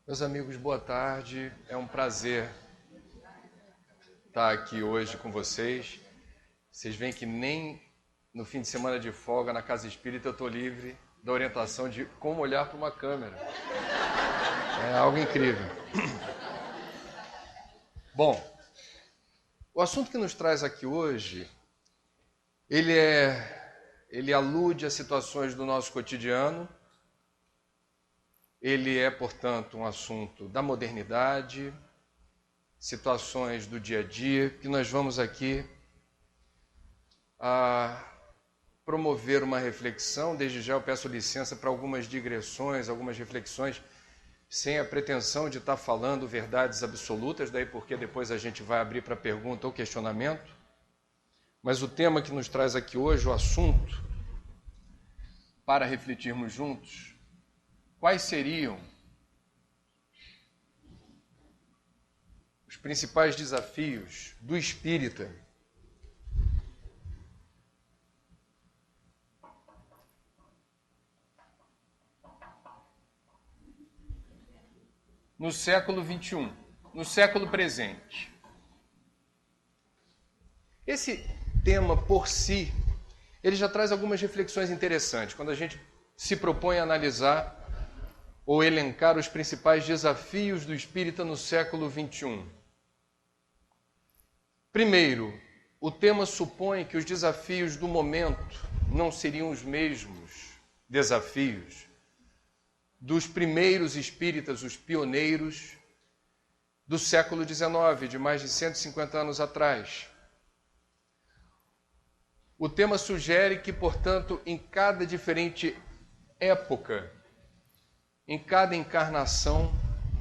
Meus amigos, boa tarde. É um prazer estar aqui hoje com vocês. Vocês veem que nem no fim de semana de folga na Casa Espírita eu estou livre da orientação de como olhar para uma câmera. É algo incrível. Bom, o assunto que nos traz aqui hoje, ele alude a situações do nosso cotidiano. Ele é, portanto, um assunto da modernidade, situações do dia a dia, que nós vamos aqui promover uma reflexão. Desde já eu peço licença para algumas digressões, algumas reflexões, sem a pretensão de estar falando verdades absolutas, daí porque depois a gente vai abrir para pergunta ou questionamento. Mas o tema que nos traz aqui hoje, o assunto, para refletirmos juntos, quais seriam os principais desafios do espírita no século XXI, no século presente? Esse tema por si, ele já traz algumas reflexões interessantes, quando a gente se propõe a analisar ou elencar os principais desafios do espírita no século XXI. Primeiro, o tema supõe que os desafios do momento não seriam os mesmos desafios dos primeiros espíritas, os pioneiros do século XIX, de mais de 150 anos atrás. O tema sugere que, portanto, em cada diferente época, em cada encarnação,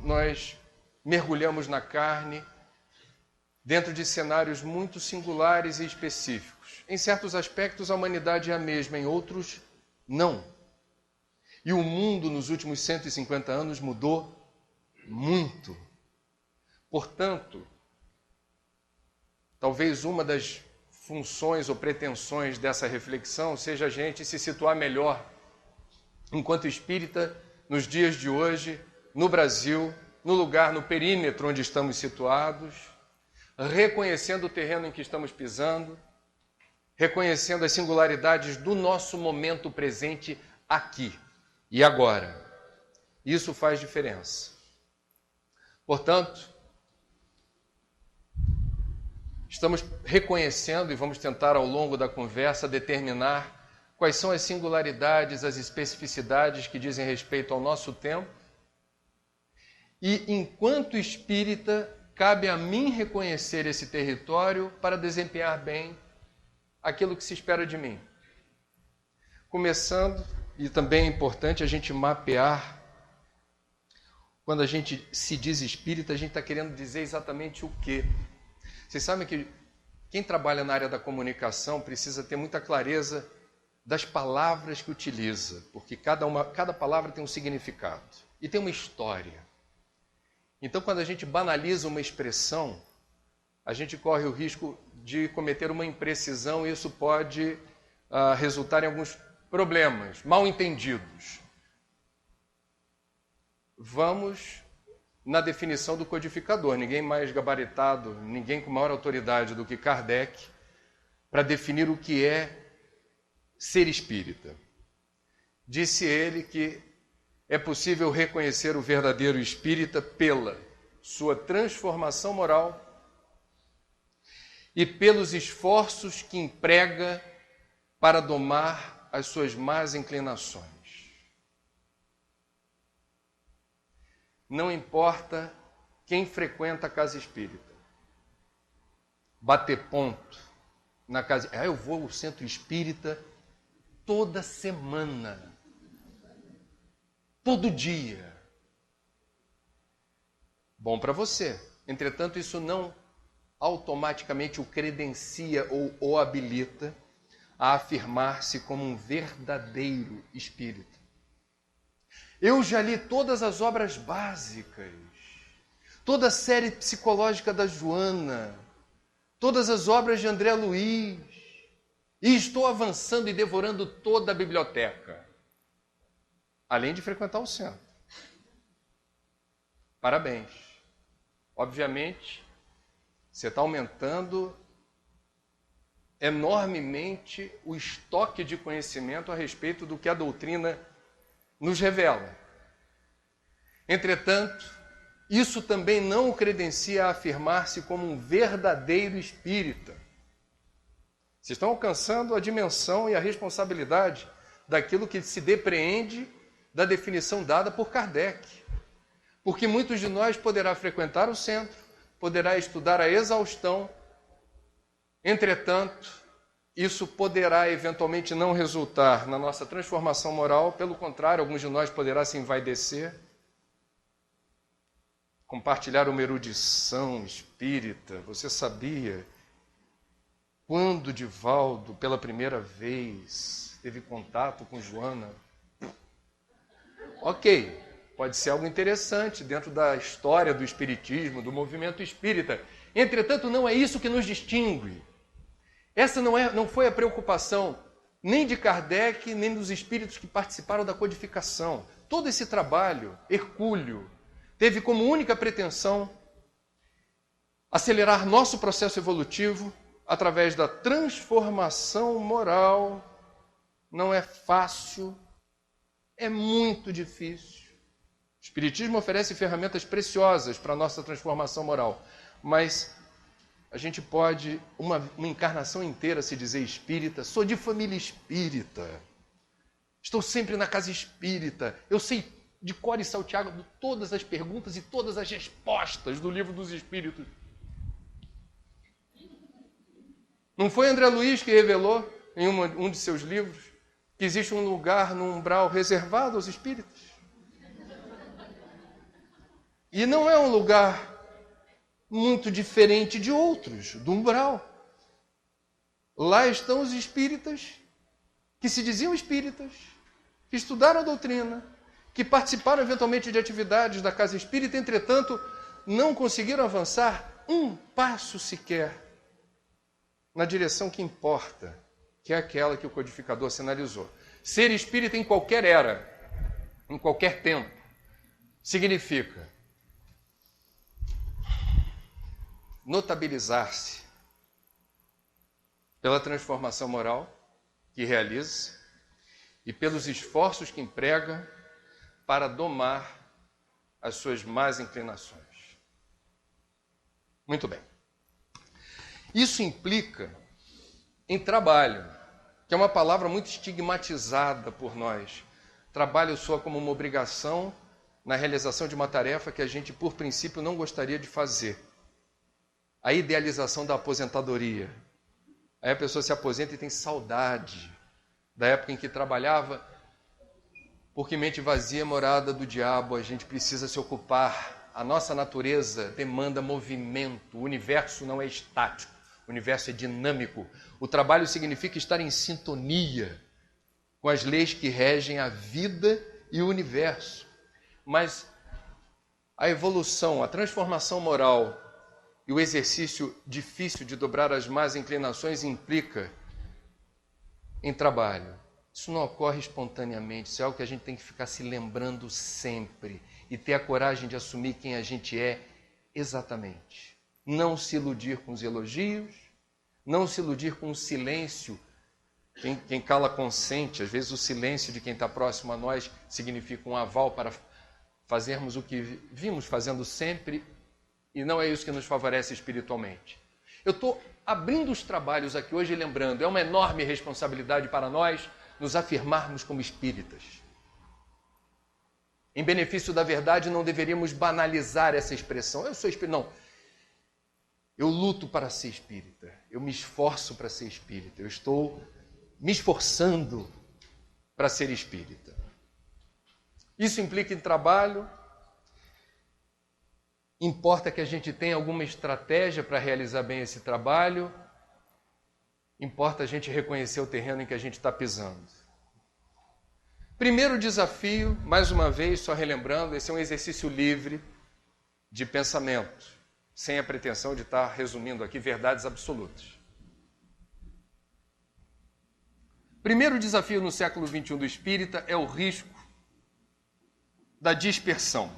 nós mergulhamos na carne, dentro de cenários muito singulares e específicos. Em certos aspectos, a humanidade é a mesma, em outros, não. E o mundo, nos últimos 150 anos, mudou muito. Portanto, talvez uma das funções ou pretensões dessa reflexão seja a gente se situar melhor, enquanto espírita, nos dias de hoje, no Brasil, no lugar, no perímetro onde estamos situados, reconhecendo o terreno em que estamos pisando, reconhecendo as singularidades do nosso momento presente aqui e agora. Isso faz diferença. Portanto, estamos reconhecendo e vamos tentar ao longo da conversa determinar quais são as singularidades, as especificidades que dizem respeito ao nosso tempo. E, enquanto espírita, cabe a mim reconhecer esse território para desempenhar bem aquilo que se espera de mim. Começando, e também é importante a gente mapear, quando a gente se diz espírita, a gente está querendo dizer exatamente o quê? Vocês sabem que quem trabalha na área da comunicação precisa ter muita clareza das palavras que utiliza, porque cada palavra tem um significado e tem uma história. Então, quando a gente banaliza uma expressão, a gente corre o risco de cometer uma imprecisão e isso pode resultar em alguns problemas, mal entendidos. Vamos na definição do codificador. Ninguém mais gabaritado, ninguém com maior autoridade do que Kardec para definir o que é ser espírita. Disse ele que é possível reconhecer o verdadeiro espírita pela sua transformação moral e pelos esforços que emprega para domar as suas más inclinações. Não importa quem frequenta a casa espírita, bater ponto na casa. Eu vou ao centro espírita toda semana, todo dia. Bom para você. Entretanto, isso não automaticamente o credencia ou o habilita a afirmar-se como um verdadeiro espírita. Eu já li todas as obras básicas, toda a série psicológica da Joana, todas as obras de André Luiz, e estou avançando e devorando toda a biblioteca, além de frequentar o centro. Parabéns. Obviamente, você está aumentando enormemente o estoque de conhecimento a respeito do que a doutrina nos revela. Entretanto, isso também não o credencia a afirmar-se como um verdadeiro espírita. Vocês estão alcançando a dimensão e a responsabilidade daquilo que se depreende da definição dada por Kardec. Porque muitos de nós poderá frequentar o centro, poderá estudar a exaustão, entretanto, isso poderá eventualmente não resultar na nossa transformação moral, pelo contrário, alguns de nós poderá se envaidecer, compartilhar uma erudição espírita. Você sabia quando Divaldo, pela primeira vez, teve contato com Joana? Ok, pode ser algo interessante dentro da história do espiritismo, do movimento espírita. Entretanto, não é isso que nos distingue. Essa não foi a preocupação nem de Kardec, nem dos espíritos que participaram da codificação. Todo esse trabalho hercúleo teve como única pretensão acelerar nosso processo evolutivo através da transformação moral. Não é fácil, é muito difícil. O Espiritismo oferece ferramentas preciosas para a nossa transformação moral, mas a gente pode, uma encarnação inteira, se dizer espírita. Sou de família espírita, estou sempre na casa espírita, eu sei de cor e salteado todas as perguntas e todas as respostas do Livro dos Espíritos. Não foi André Luiz que revelou em um de seus livros que existe um lugar no umbral reservado aos espíritos? E não é um lugar muito diferente de outros, do umbral. Lá estão os espíritas que se diziam espíritas, que estudaram a doutrina, que participaram eventualmente de atividades da casa espírita, entretanto, não conseguiram avançar um passo sequer na direção que importa, que é aquela que o codificador sinalizou. Ser espírita em qualquer era, em qualquer tempo, significa notabilizar-se pela transformação moral que realiza e pelos esforços que emprega para domar as suas más inclinações. Muito bem. Isso implica em trabalho, que é uma palavra muito estigmatizada por nós. Trabalho soa como uma obrigação na realização de uma tarefa que a gente, por princípio, não gostaria de fazer. A idealização da aposentadoria. Aí a pessoa se aposenta e tem saudade da época em que trabalhava, porque mente vazia é morada do diabo, a gente precisa se ocupar. A nossa natureza demanda movimento, o universo não é estático, o universo é dinâmico. O trabalho significa estar em sintonia com as leis que regem a vida e o universo. Mas a evolução, a transformação moral e o exercício difícil de dobrar as más inclinações implica em trabalho. Isso não ocorre espontaneamente, isso é algo que a gente tem que ficar se lembrando sempre e ter a coragem de assumir quem a gente é exatamente. Não se iludir com os elogios, não se iludir com o silêncio. Quem cala consente, às vezes o silêncio de quem está próximo a nós significa um aval para fazermos o que vimos fazendo sempre, e não é isso que nos favorece espiritualmente. Eu estou abrindo os trabalhos aqui hoje e lembrando, é uma enorme responsabilidade para nós nos afirmarmos como espíritas. Em benefício da verdade, não deveríamos banalizar essa expressão. Eu sou espírita. Não. Eu luto para ser espírita. Eu me esforço para ser espírita. Eu estou me esforçando para ser espírita. Isso implica em trabalho. Importa que a gente tenha alguma estratégia para realizar bem esse trabalho. Importa a gente reconhecer o terreno em que a gente está pisando. Primeiro desafio, mais uma vez, só relembrando, esse é um exercício livre de pensamento, sem a pretensão de estar resumindo aqui verdades absolutas. Primeiro desafio no século XXI do espírita é o risco da dispersão.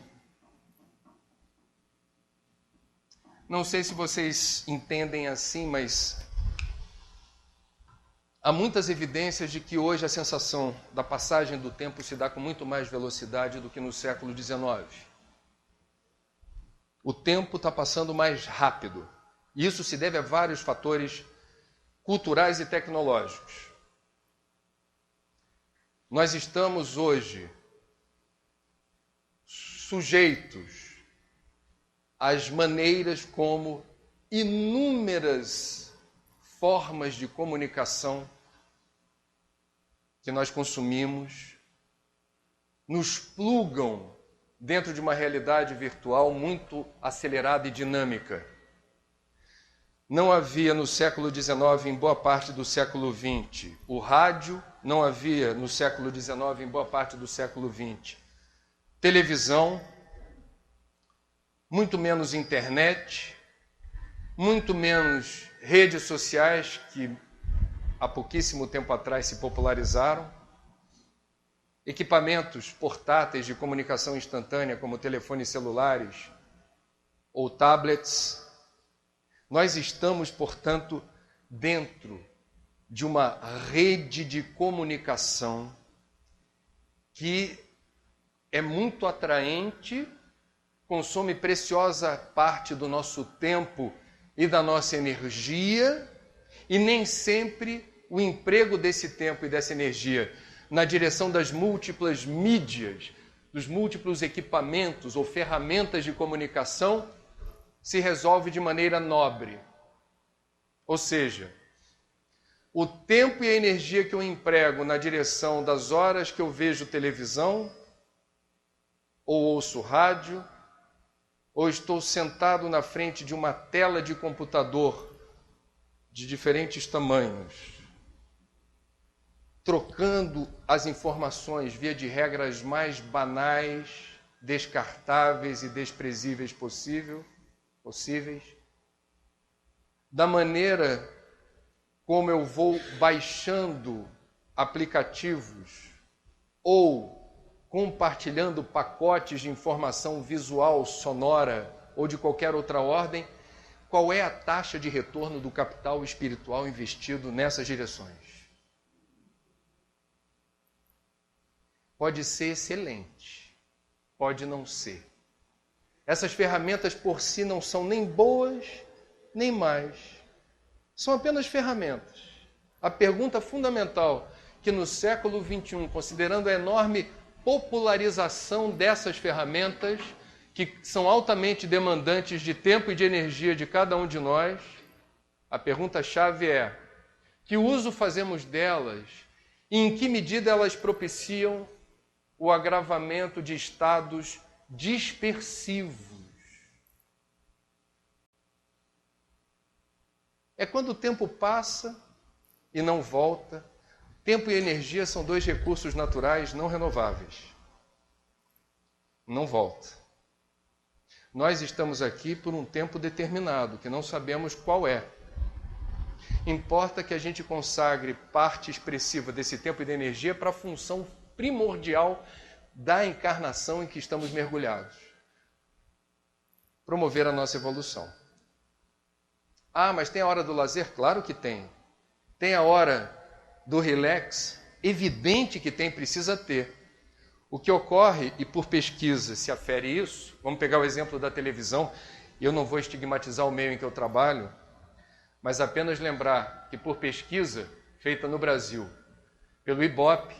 Não sei se vocês entendem assim, mas há muitas evidências de que hoje a sensação da passagem do tempo se dá com muito mais velocidade do que no século XIX. O tempo está passando mais rápido. Isso se deve a vários fatores culturais e tecnológicos. Nós estamos hoje sujeitos às maneiras como inúmeras formas de comunicação que nós consumimos nos plugam dentro de uma realidade virtual muito acelerada e dinâmica. Não havia no século XIX, em boa parte do século XX, o rádio, não havia no século XIX, em boa parte do século XX, televisão, muito menos internet, muito menos redes sociais, que há pouquíssimo tempo atrás se popularizaram, equipamentos portáteis de comunicação instantânea, como telefones celulares ou tablets. Nós estamos, portanto, dentro de uma rede de comunicação que é muito atraente, consome preciosa parte do nosso tempo e da nossa energia, e nem sempre o emprego desse tempo e dessa energia na direção das múltiplas mídias, dos múltiplos equipamentos ou ferramentas de comunicação se resolve de maneira nobre. Ou seja, o tempo e a energia que eu emprego na direção das horas que eu vejo televisão, ou ouço rádio, ou estou sentado na frente de uma tela de computador de diferentes tamanhos, trocando as informações via de regras mais banais, descartáveis e desprezíveis possíveis, da maneira como eu vou baixando aplicativos ou compartilhando pacotes de informação visual, sonora ou de qualquer outra ordem, qual é a taxa de retorno do capital espiritual investido nessas direções? Pode ser excelente, pode não ser. Essas ferramentas por si não são nem boas, nem más. São apenas ferramentas. A pergunta fundamental que no século XXI, considerando a enorme popularização dessas ferramentas, que são altamente demandantes de tempo e de energia de cada um de nós, a pergunta-chave é: que uso fazemos delas e em que medida elas propiciam o agravamento de estados dispersivos? É quando o tempo passa e não volta. Tempo e energia são dois recursos naturais não renováveis. Não volta. Nós estamos aqui por um tempo determinado, que não sabemos qual é. Importa que a gente consagre parte expressiva desse tempo e de energia para a função primordial da encarnação em que estamos mergulhados. Promover a nossa evolução. Ah, mas tem a hora do lazer? Claro que tem. Tem a hora do relax? Evidente que tem, precisa ter. O que ocorre, e por pesquisa se afere isso, vamos pegar o exemplo da televisão, eu não vou estigmatizar o meio em que eu trabalho, mas apenas lembrar que por pesquisa feita no Brasil, pelo IBOP,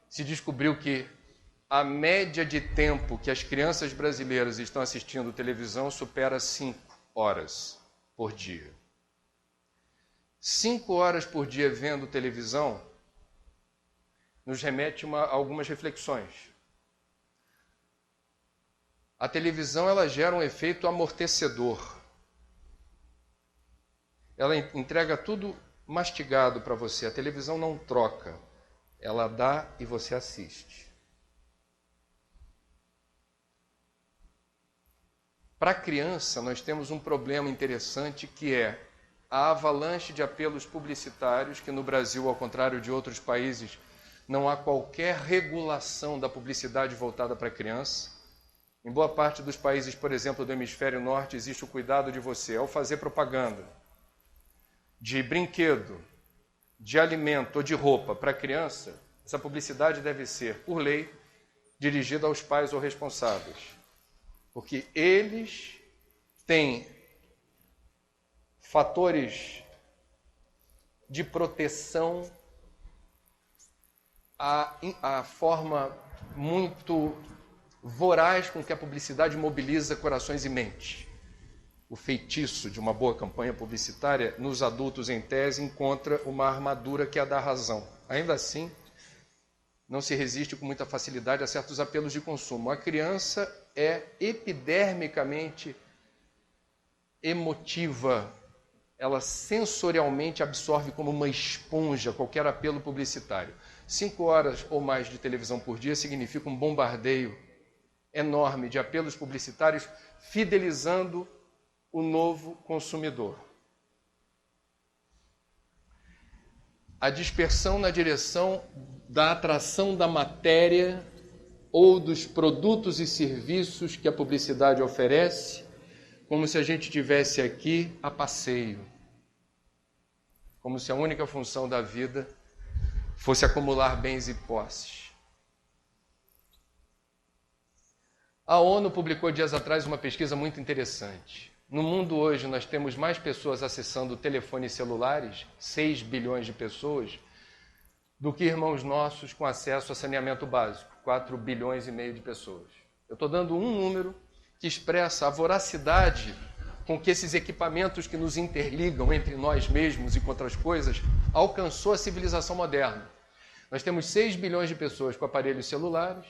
se descobriu que a média de tempo que as crianças brasileiras estão assistindo televisão supera 5 horas por dia. 5 horas por dia vendo televisão nos remete a algumas reflexões. A televisão ela gera um efeito amortecedor. Ela entrega tudo mastigado para você. A televisão não troca. Ela dá e você assiste. Para a criança, nós temos um problema interessante que é a avalanche de apelos publicitários, que no Brasil, ao contrário de outros países, não há qualquer regulação da publicidade voltada para a criança. Em boa parte dos países, por exemplo, do hemisfério norte, existe o cuidado de você ao fazer propaganda de brinquedo, de alimento ou de roupa para a criança. Essa publicidade deve ser, por lei, dirigida aos pais ou responsáveis, porque eles têm fatores de proteção à forma muito voraz com que a publicidade mobiliza corações e mentes. O feitiço de uma boa campanha publicitária, nos adultos, em tese, encontra uma armadura que é a da razão. Ainda assim, não se resiste com muita facilidade a certos apelos de consumo. A criança é epidermicamente emotiva. Ela sensorialmente absorve como uma esponja qualquer apelo publicitário. 5 horas ou mais de televisão por dia significa um bombardeio enorme de apelos publicitários, fidelizando o novo consumidor. A dispersão na direção da atração da matéria ou dos produtos e serviços que a publicidade oferece, como se a gente tivesse aqui a passeio, como se a única função da vida fosse acumular bens e posses. A ONU publicou dias atrás uma pesquisa muito interessante. No mundo hoje nós temos mais pessoas acessando telefones celulares, 6 bilhões de pessoas, do que irmãos nossos com acesso a saneamento básico, 4 bilhões e meio de pessoas. Eu estou dando um número que expressa a voracidade com que esses equipamentos que nos interligam entre nós mesmos e com outras coisas alcançou a civilização moderna. Nós temos 6 bilhões de pessoas com aparelhos celulares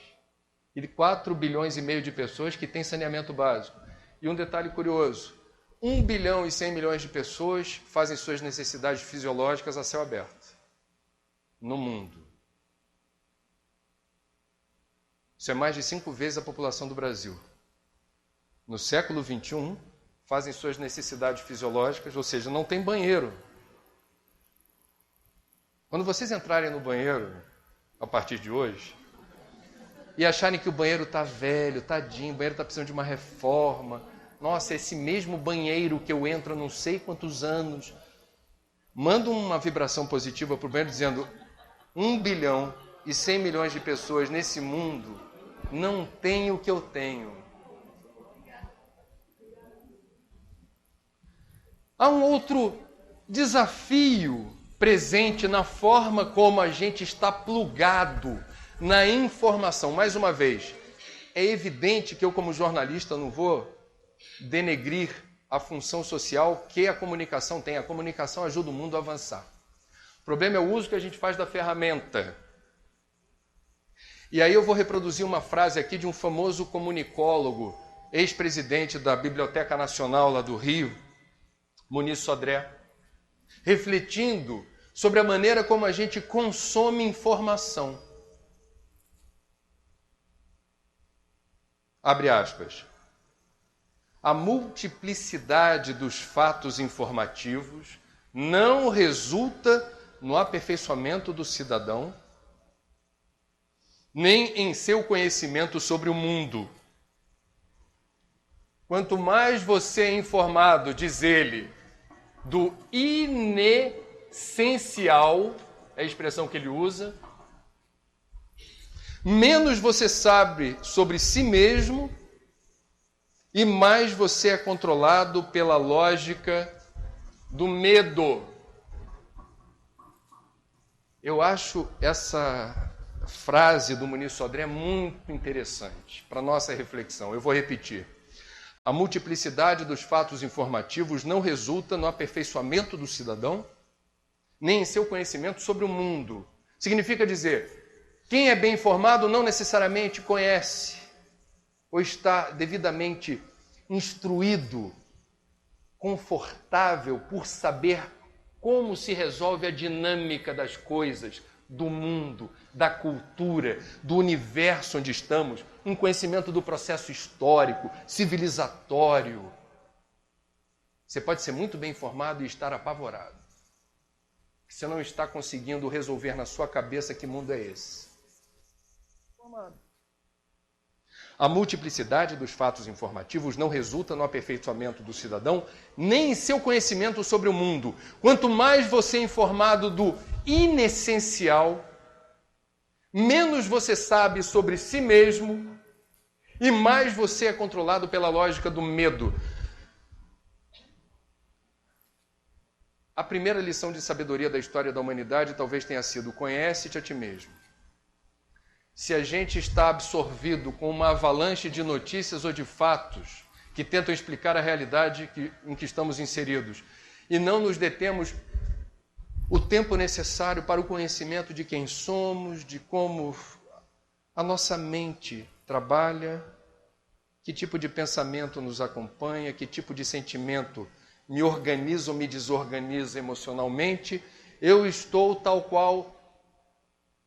e 4 bilhões e meio de pessoas que têm saneamento básico. E um detalhe curioso, 1 bilhão e 100 milhões de pessoas fazem suas necessidades fisiológicas a céu aberto no mundo. Isso é mais de 5 vezes a população do Brasil. No século XXI, fazem suas necessidades fisiológicas, ou seja, não tem banheiro. Quando vocês entrarem no banheiro, a partir de hoje, e acharem que o banheiro está velho, tadinho, o banheiro está precisando de uma reforma, nossa, esse mesmo banheiro que eu entro há não sei quantos anos, manda uma vibração positiva para o banheiro dizendo 1 bilhão e 100 milhões de pessoas nesse mundo não têm o que eu tenho. Há um outro desafio presente na forma como a gente está plugado na informação. Mais uma vez, é evidente que eu, como jornalista, não vou denegrir a função social que a comunicação tem. A comunicação ajuda o mundo a avançar. O problema é o uso que a gente faz da ferramenta. E aí eu vou reproduzir uma frase aqui de um famoso comunicólogo, ex-presidente da Biblioteca Nacional lá do Rio, Muniz Sodré, refletindo sobre a maneira como a gente consome informação. Abre aspas. A multiplicidade dos fatos informativos não resulta no aperfeiçoamento do cidadão, nem em seu conhecimento sobre o mundo. Quanto mais você é informado, diz ele, do inessencial, é a expressão que ele usa, menos você sabe sobre si mesmo e mais você é controlado pela lógica do medo. Eu acho essa frase do Muniz Sodré muito interessante para a nossa reflexão. Eu vou repetir. A multiplicidade dos fatos informativos não resulta no aperfeiçoamento do cidadão, nem em seu conhecimento sobre o mundo. Significa dizer, quem é bem informado não necessariamente conhece ou está devidamente instruído, confortável por saber como se resolve a dinâmica das coisas, do mundo, da cultura, do universo onde estamos, um conhecimento do processo histórico, civilizatório. Você pode ser muito bem informado e estar apavorado. Você não está conseguindo resolver na sua cabeça que mundo é esse. Informado. A multiplicidade dos fatos informativos não resulta no aperfeiçoamento do cidadão, nem em seu conhecimento sobre o mundo. Quanto mais você é informado do inessencial, menos você sabe sobre si mesmo e mais você é controlado pela lógica do medo. A primeira lição de sabedoria da história da humanidade talvez tenha sido: conhece-te a ti mesmo. Se a gente está absorvido com uma avalanche de notícias ou de fatos que tentam explicar a realidade em que estamos inseridos e não nos detemos o tempo necessário para o conhecimento de quem somos, de como a nossa mente trabalha, que tipo de pensamento nos acompanha, que tipo de sentimento me organiza ou me desorganiza emocionalmente, eu estou tal qual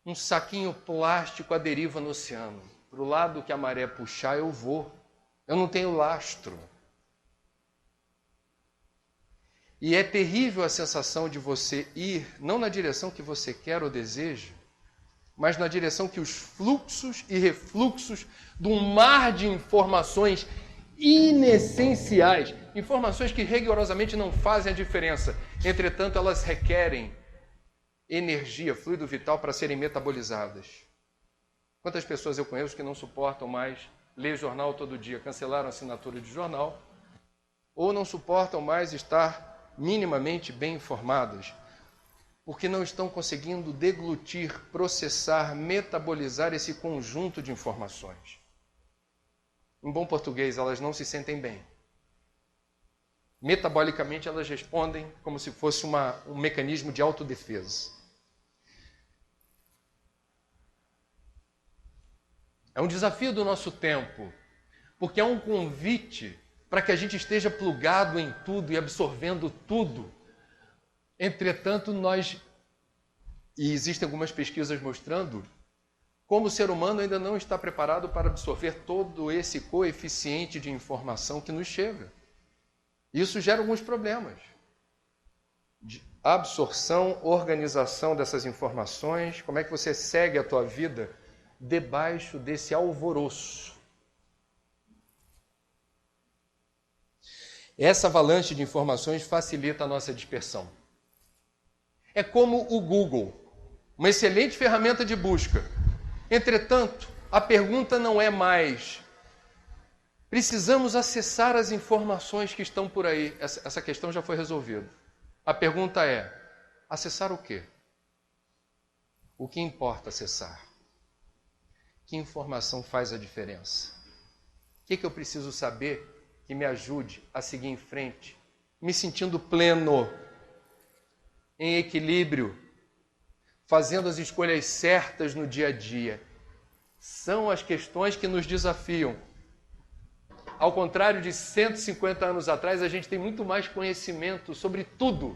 um saquinho plástico à deriva no oceano. Para o lado que a maré puxar, eu vou. Eu não tenho lastro. E é terrível a sensação de você ir, não na direção que você quer ou deseja, mas na direção que os fluxos e refluxos de um mar de informações inessenciais, informações que rigorosamente não fazem a diferença, entretanto elas requerem energia, fluido vital para serem metabolizadas. Quantas pessoas eu conheço que não suportam mais ler jornal todo dia, cancelaram a assinatura de jornal, ou não suportam mais estar minimamente bem informadas, porque não estão conseguindo deglutir, processar, metabolizar esse conjunto de informações. Em bom português, elas não se sentem bem. Metabolicamente, elas respondem como se fosse um mecanismo de autodefesa. É um desafio do nosso tempo, porque é um convite para que a gente esteja plugado em tudo e absorvendo tudo. Entretanto, e existem algumas pesquisas mostrando, como o ser humano ainda não está preparado para absorver todo esse coeficiente de informação que nos chega. Isso gera alguns problemas de absorção, organização dessas informações. Como é que você segue a tua vida debaixo desse alvoroço? Essa avalanche de informações facilita a nossa dispersão. É como o Google, uma excelente ferramenta de busca. Entretanto, a pergunta não é mais: precisamos acessar as informações que estão por aí. Essa questão já foi resolvida. A pergunta é: acessar o quê? O que importa acessar? Que informação faz a diferença? O que eu preciso saber que me ajude a seguir em frente, me sentindo pleno, em equilíbrio, fazendo as escolhas certas no dia a dia? São as questões que nos desafiam. Ao contrário de 150 anos atrás, a gente tem muito mais conhecimento sobre tudo.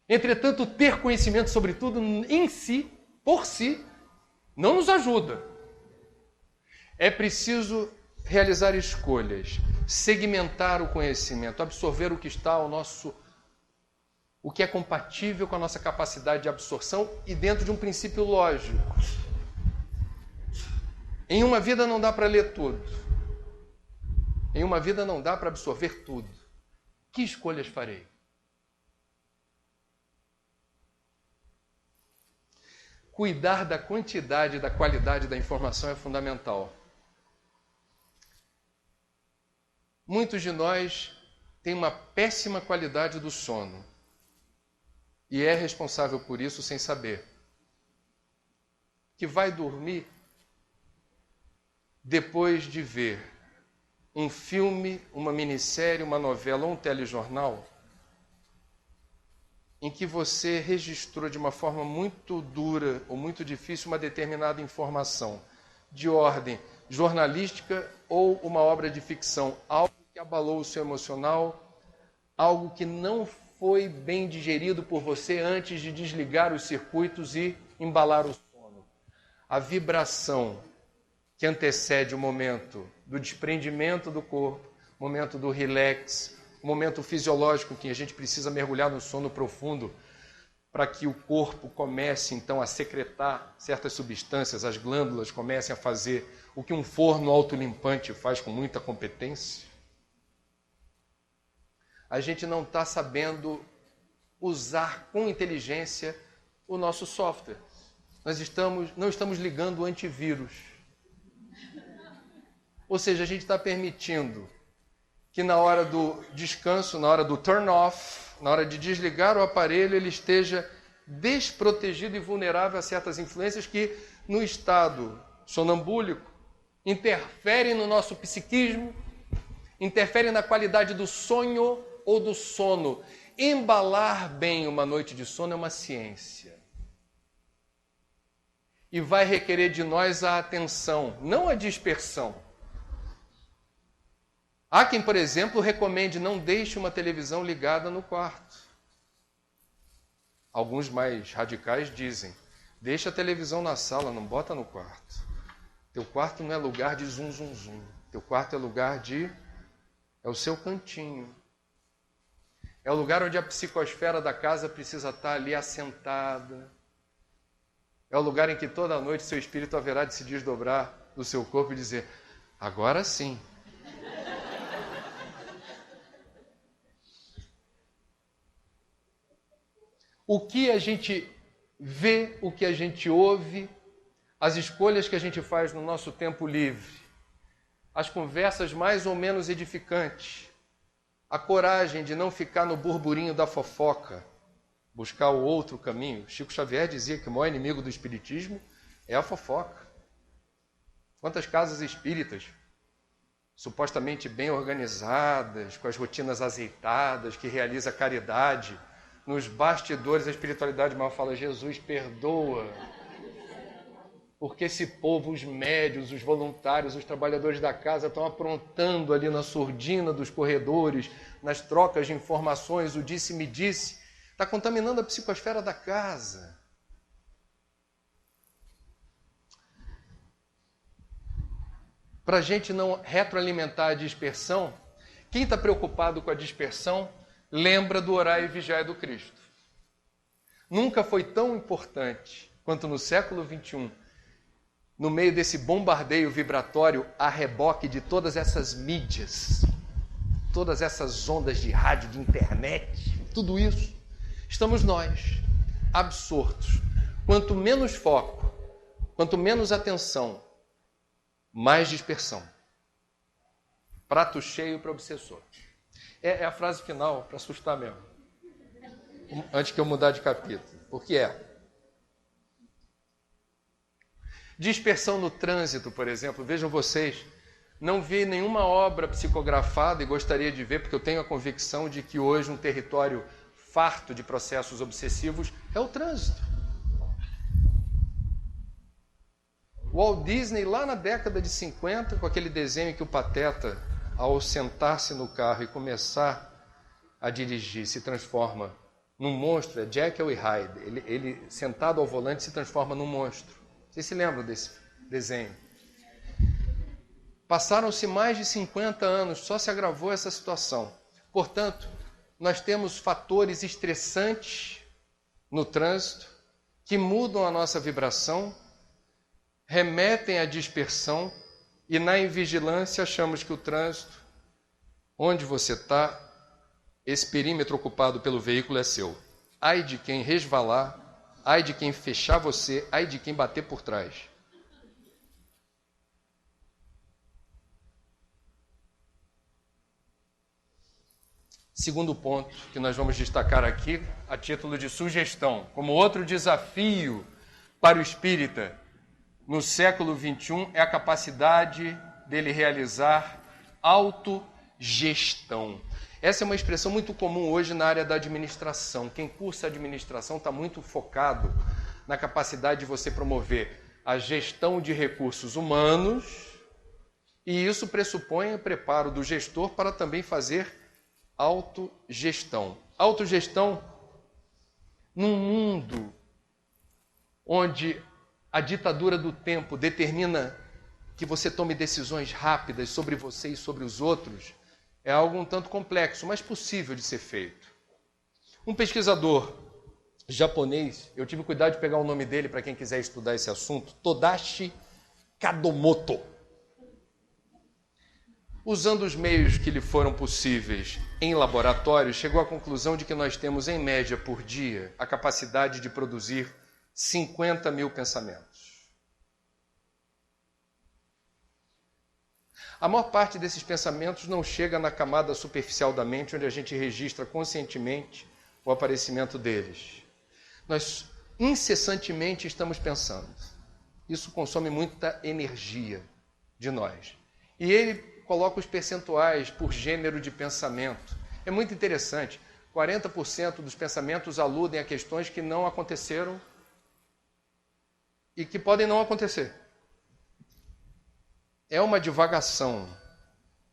Entretanto, ter conhecimento sobre tudo em si, por si, não nos ajuda. É preciso realizar escolhas, segmentar o conhecimento, absorver o que está ao nosso, o que é compatível com a nossa capacidade de absorção e dentro de um princípio lógico. Em uma vida não dá para ler tudo. Em uma vida não dá para absorver tudo. Que escolhas farei? Cuidar da quantidade e da qualidade da informação é fundamental. Muitos de nós têm uma péssima qualidade do sono e é responsável por isso sem saber. Que vai dormir depois de ver um filme, uma minissérie, uma novela ou um telejornal em que você registrou de uma forma muito dura ou muito difícil uma determinada informação de ordem jornalística ou uma obra de ficção, algo que abalou o seu emocional, algo que não foi bem digerido por você antes de desligar os circuitos e embalar o sono. A vibração que antecede o momento do desprendimento do corpo, o momento do relax, o momento fisiológico que a gente precisa mergulhar no sono profundo para que o corpo comece então a secretar certas substâncias, as glândulas comecem a fazer o que um forno autolimpante faz com muita competência, a gente não está sabendo usar com inteligência o nosso software. Nós não estamos ligando o antivírus. Ou seja, a gente está permitindo que na hora do descanso, na hora do turn off, na hora de desligar o aparelho, ele esteja desprotegido e vulnerável a certas influências que, no estado sonambúlico, interferem no nosso psiquismo, interferem na qualidade do sonho ou do sono. Embalar bem uma noite de sono é uma ciência. E vai requerer de nós a atenção, não a dispersão. Há quem, por exemplo, recomende não deixe uma televisão ligada no quarto. Alguns mais radicais dizem, deixa a televisão na sala, não bota no quarto. Teu quarto não é lugar de zum, zum, zum. Teu quarto é lugar de... é o seu cantinho. É o lugar onde a psicosfera da casa precisa estar ali assentada. É o lugar em que toda noite seu espírito haverá de se desdobrar do seu corpo e dizer, agora sim. O que a gente vê, o que a gente ouve, as escolhas que a gente faz no nosso tempo livre, as conversas mais ou menos edificantes, a coragem de não ficar no burburinho da fofoca, buscar o outro caminho. Chico Xavier dizia que o maior inimigo do espiritismo é a fofoca. Quantas casas espíritas, supostamente bem organizadas, com as rotinas azeitadas, que realiza caridade, nos bastidores a espiritualidade maior fala, Jesus, perdoa. Porque esse povo, os médios, os voluntários, os trabalhadores da casa estão aprontando ali na surdina dos corredores, nas trocas de informações, o disse-me-disse, está contaminando a psicosfera da casa. Para a gente não retroalimentar a dispersão, quem está preocupado com a dispersão, lembra do orar e vigiar do Cristo. Nunca foi tão importante quanto no século XXI, no meio desse bombardeio vibratório a reboque de todas essas mídias, todas essas ondas de rádio, de internet, tudo isso, estamos nós, absortos. Quanto menos foco, quanto menos atenção, mais dispersão. Prato cheio para obsessor. É a frase final, para assustar mesmo. Antes que eu mudar de capítulo. Porque dispersão no trânsito, por exemplo. Vejam vocês, não vi nenhuma obra psicografada e gostaria de ver, porque eu tenho a convicção de que hoje um território farto de processos obsessivos é o trânsito. Walt Disney, lá na década de 50, com aquele desenho que o Pateta, ao sentar-se no carro e começar a dirigir, se transforma num monstro, é Jekyll e Hyde. Ele sentado ao volante se transforma num monstro. Vocês se lembram desse desenho? Passaram-se mais de 50 anos, só se agravou essa situação. Portanto, nós temos fatores estressantes no trânsito que mudam a nossa vibração, remetem à dispersão e na invigilância achamos que o trânsito, onde você está, esse perímetro ocupado pelo veículo é seu. Ai de quem resvalar, ai de quem fechar você, ai de quem bater por trás. Segundo ponto que nós vamos destacar aqui, a título de sugestão, como outro desafio para o espírita no século XXI, é a capacidade dele realizar autogestão. Essa é uma expressão muito comum hoje na área da administração. Quem cursa administração está muito focado na capacidade de você promover a gestão de recursos humanos, e isso pressupõe o preparo do gestor para também fazer autogestão. Autogestão num mundo onde a ditadura do tempo determina que você tome decisões rápidas sobre você e sobre os outros, é algo um tanto complexo, mas possível de ser feito. Um pesquisador japonês, eu tive cuidado de pegar o nome dele para quem quiser estudar esse assunto, Tadashi Kadomoto. usando os meios que lhe foram possíveis em laboratório, chegou à conclusão de que nós temos, em média, por dia, a capacidade de produzir 50 mil pensamentos. A maior parte desses pensamentos não chega na camada superficial da mente, onde a gente registra conscientemente o aparecimento deles. Nós incessantemente estamos pensando. Isso consome muita energia de nós. E ele coloca os percentuais por gênero de pensamento. É muito interessante. 40% dos pensamentos aludem a questões que não aconteceram e que podem não acontecer. É uma divagação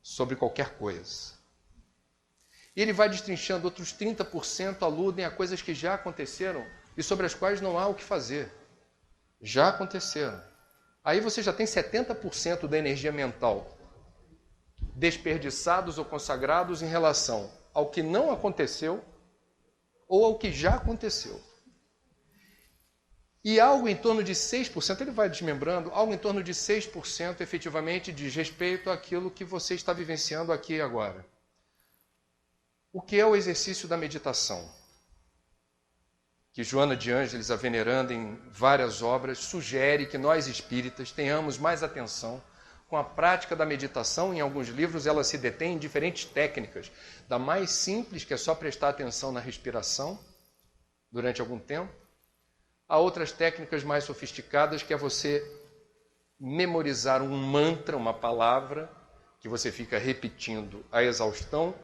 sobre qualquer coisa. E ele vai destrinchando, outros 30% aludem a coisas que já aconteceram e sobre as quais não há o que fazer. Já aconteceram. Aí você já tem 70% da energia mental desperdiçados ou consagrados em relação ao que não aconteceu ou ao que já aconteceu. E algo em torno de 6%, ele vai desmembrando, algo em torno de 6% efetivamente diz respeito àquilo que você está vivenciando aqui e agora. O que é o exercício da meditação? Que Joana de Ângeles, a veneranda em várias obras, sugere que nós espíritas tenhamos mais atenção com a prática da meditação. Em alguns livros ela se detém em diferentes técnicas, da mais simples, que é só prestar atenção na respiração durante algum tempo, a outras técnicas mais sofisticadas, que é você memorizar um mantra, uma palavra, que você fica repetindo a exaustão,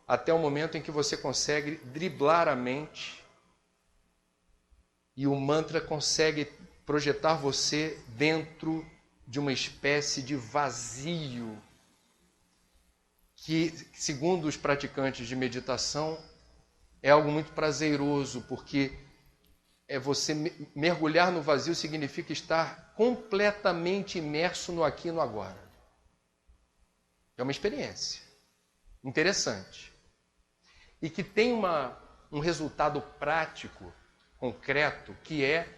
até o momento em que você consegue driblar a mente e o mantra consegue projetar você dentro de uma espécie de vazio que, segundo os praticantes de meditação, é algo muito prazeroso, porque você mergulhar no vazio significa estar completamente imerso no aqui e no agora. É uma experiência interessante e que tem um resultado prático, concreto, que é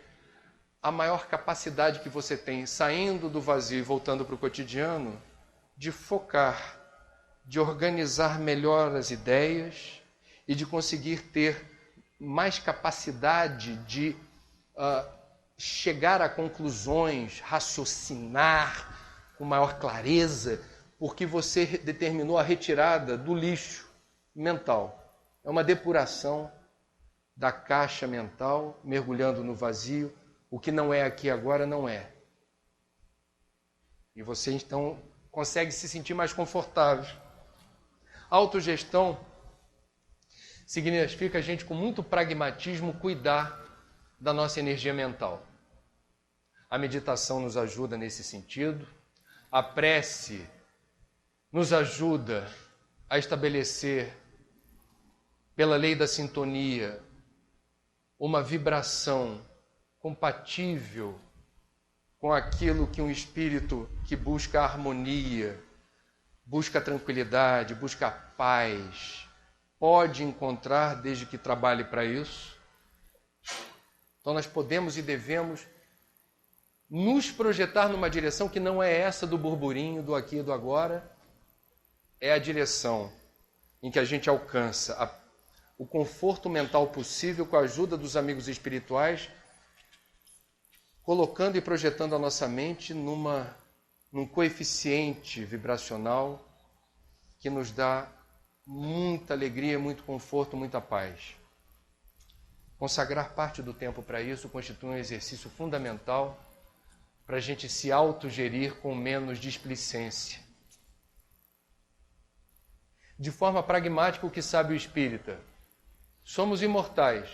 a maior capacidade que você tem, saindo do vazio e voltando para o cotidiano, de focar, de organizar melhor as ideias e de conseguir ter mais capacidade de chegar a conclusões, raciocinar com maior clareza, porque você determinou a retirada do lixo mental. É uma depuração da caixa mental, mergulhando no vazio. O que não é aqui agora não é. E você então consegue se sentir mais confortável. Autogestão significa a gente, com muito pragmatismo, cuidar da nossa energia mental. A meditação nos ajuda nesse sentido. A prece nos ajuda a estabelecer, pela lei da sintonia, uma vibração compatível com aquilo que um espírito que busca a harmonia, busca a tranquilidade, busca a paz, pode encontrar desde que trabalhe para isso. Então nós podemos e devemos nos projetar numa direção que não é essa do burburinho, do aqui e do agora, é a direção em que a gente alcança o conforto mental possível com a ajuda dos amigos espirituais, colocando e projetando a nossa mente num coeficiente vibracional que nos dá muita alegria, muito conforto, muita paz. Consagrar parte do tempo para isso constitui um exercício fundamental para a gente se autogerir com menos displicência. De forma pragmática, o que sabe o espírita? Somos imortais,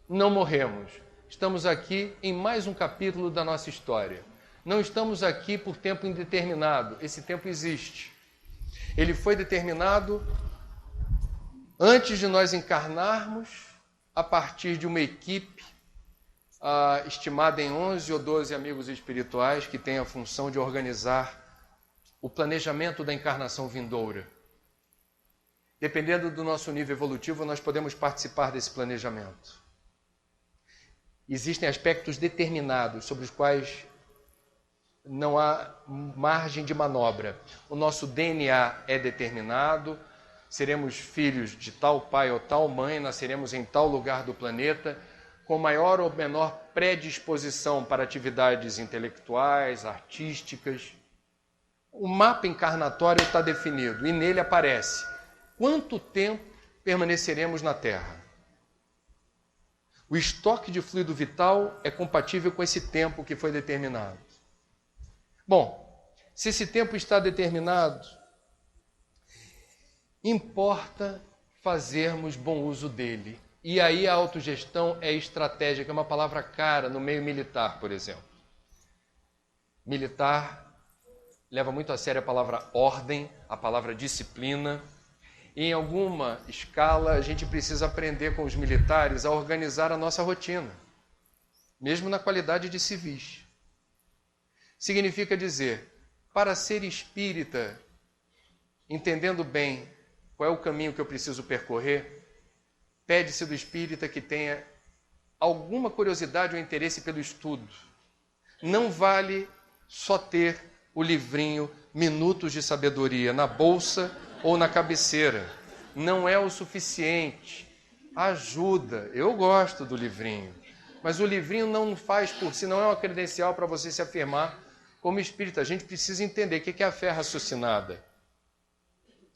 não morremos. Estamos aqui em mais um capítulo da nossa história. Não estamos aqui por tempo indeterminado. Esse tempo existe. Ele foi determinado antes de nós encarnarmos, a partir de uma equipe estimada em 11 ou 12 amigos espirituais que tem a função de organizar o planejamento da encarnação vindoura. Dependendo do nosso nível evolutivo, nós podemos participar desse planejamento. Existem aspectos determinados sobre os quais não há margem de manobra. O nosso DNA é determinado, seremos filhos de tal pai ou tal mãe, nasceremos em tal lugar do planeta, com maior ou menor predisposição para atividades intelectuais, artísticas. O mapa encarnatório está definido e nele aparece quanto tempo permaneceremos na Terra. O estoque de fluido vital é compatível com esse tempo que foi determinado. Bom, se esse tempo está determinado, importa fazermos bom uso dele. E aí a autogestão é estratégica, é uma palavra cara no meio militar, por exemplo. Militar leva muito a sério a palavra ordem, a palavra disciplina. E em alguma escala a gente precisa aprender com os militares a organizar a nossa rotina, mesmo na qualidade de civis. Significa dizer, para ser espírita, entendendo bem qual é o caminho que eu preciso percorrer, pede-se do espírita que tenha alguma curiosidade ou interesse pelo estudo. Não vale só ter o livrinho Minutos de Sabedoria na bolsa ou na cabeceira. Não é o suficiente. Ajuda. Eu gosto do livrinho. Mas o livrinho não faz por si, não é uma credencial para você se afirmar como espírita. A gente precisa entender o que é a fé raciocinada.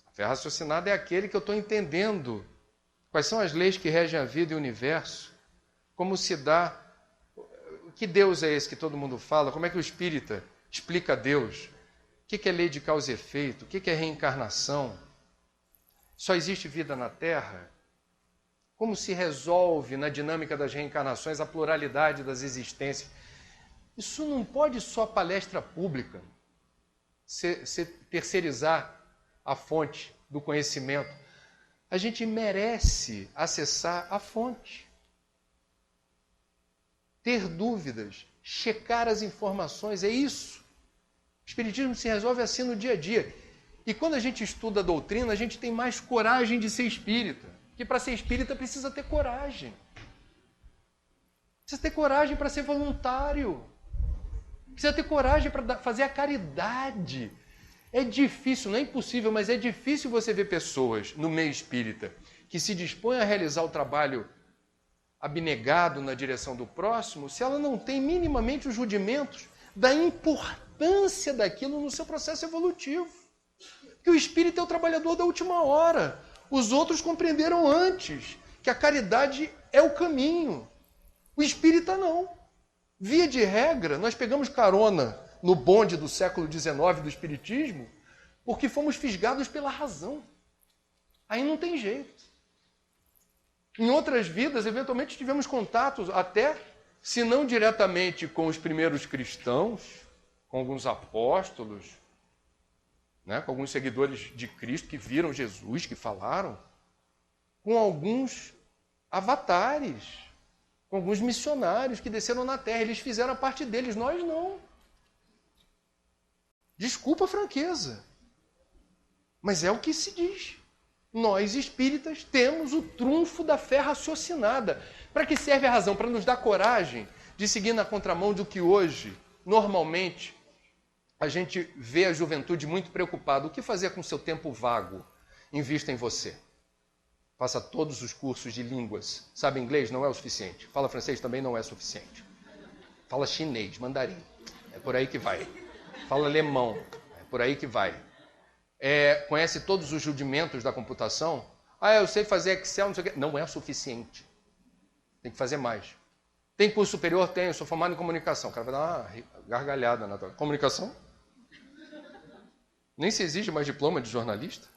A fé raciocinada é aquele que eu estou entendendo quais são as leis que regem a vida e o universo, como se dá, que Deus é esse que todo mundo fala, como é que o espírita explica Deus, o que é lei de causa e efeito, o que é reencarnação, só existe vida na Terra, como se resolve na dinâmica das reencarnações a pluralidade das existências. Isso não pode só palestra pública, terceirizar a fonte do conhecimento. A gente merece acessar a fonte, ter dúvidas, checar as informações, é isso. O Espiritismo se resolve assim no dia a dia. E quando a gente estuda a doutrina, a gente tem mais coragem de ser espírita. Porque para ser espírita precisa ter coragem. Precisa ter coragem para ser voluntário. Precisa ter coragem para fazer a caridade. É difícil, não é impossível, mas é difícil você ver pessoas no meio espírita que se dispõem a realizar o trabalho abnegado na direção do próximo, se ela não tem minimamente os rudimentos da importância daquilo no seu processo evolutivo. Porque o espírito é o trabalhador da última hora. Os outros compreenderam antes que a caridade é o caminho. O espírita não. Via de regra, nós pegamos carona no bonde do século XIX do espiritismo porque fomos fisgados pela razão. Aí não tem jeito. Em outras vidas, eventualmente, tivemos contatos, até, se não diretamente com os primeiros cristãos, com alguns apóstolos, né, com alguns seguidores de Cristo que viram Jesus, que falaram, com alguns avatares, com alguns missionários que desceram na terra. Eles fizeram a parte deles, nós não. Desculpa a franqueza, mas é o que se diz. Nós, espíritas, temos o trunfo da fé raciocinada. Para que serve a razão? Para nos dar coragem de seguir na contramão do que hoje, normalmente, a gente vê a juventude muito preocupada. O que fazer com o seu tempo vago? Invista em você. Faça todos os cursos de línguas. Sabe inglês? Não é o suficiente. Fala francês? Também não é suficiente. Fala chinês, mandarim. É por aí que vai. Fala alemão. É por aí que vai. Conhece todos os rudimentos da computação? Eu sei fazer Excel, não sei o quê. Não é suficiente. Tem que fazer mais. Tem curso superior? Tenho, sou formado em comunicação. O cara vai dar uma gargalhada na tua comunicação? Nem se exige mais diploma de jornalista.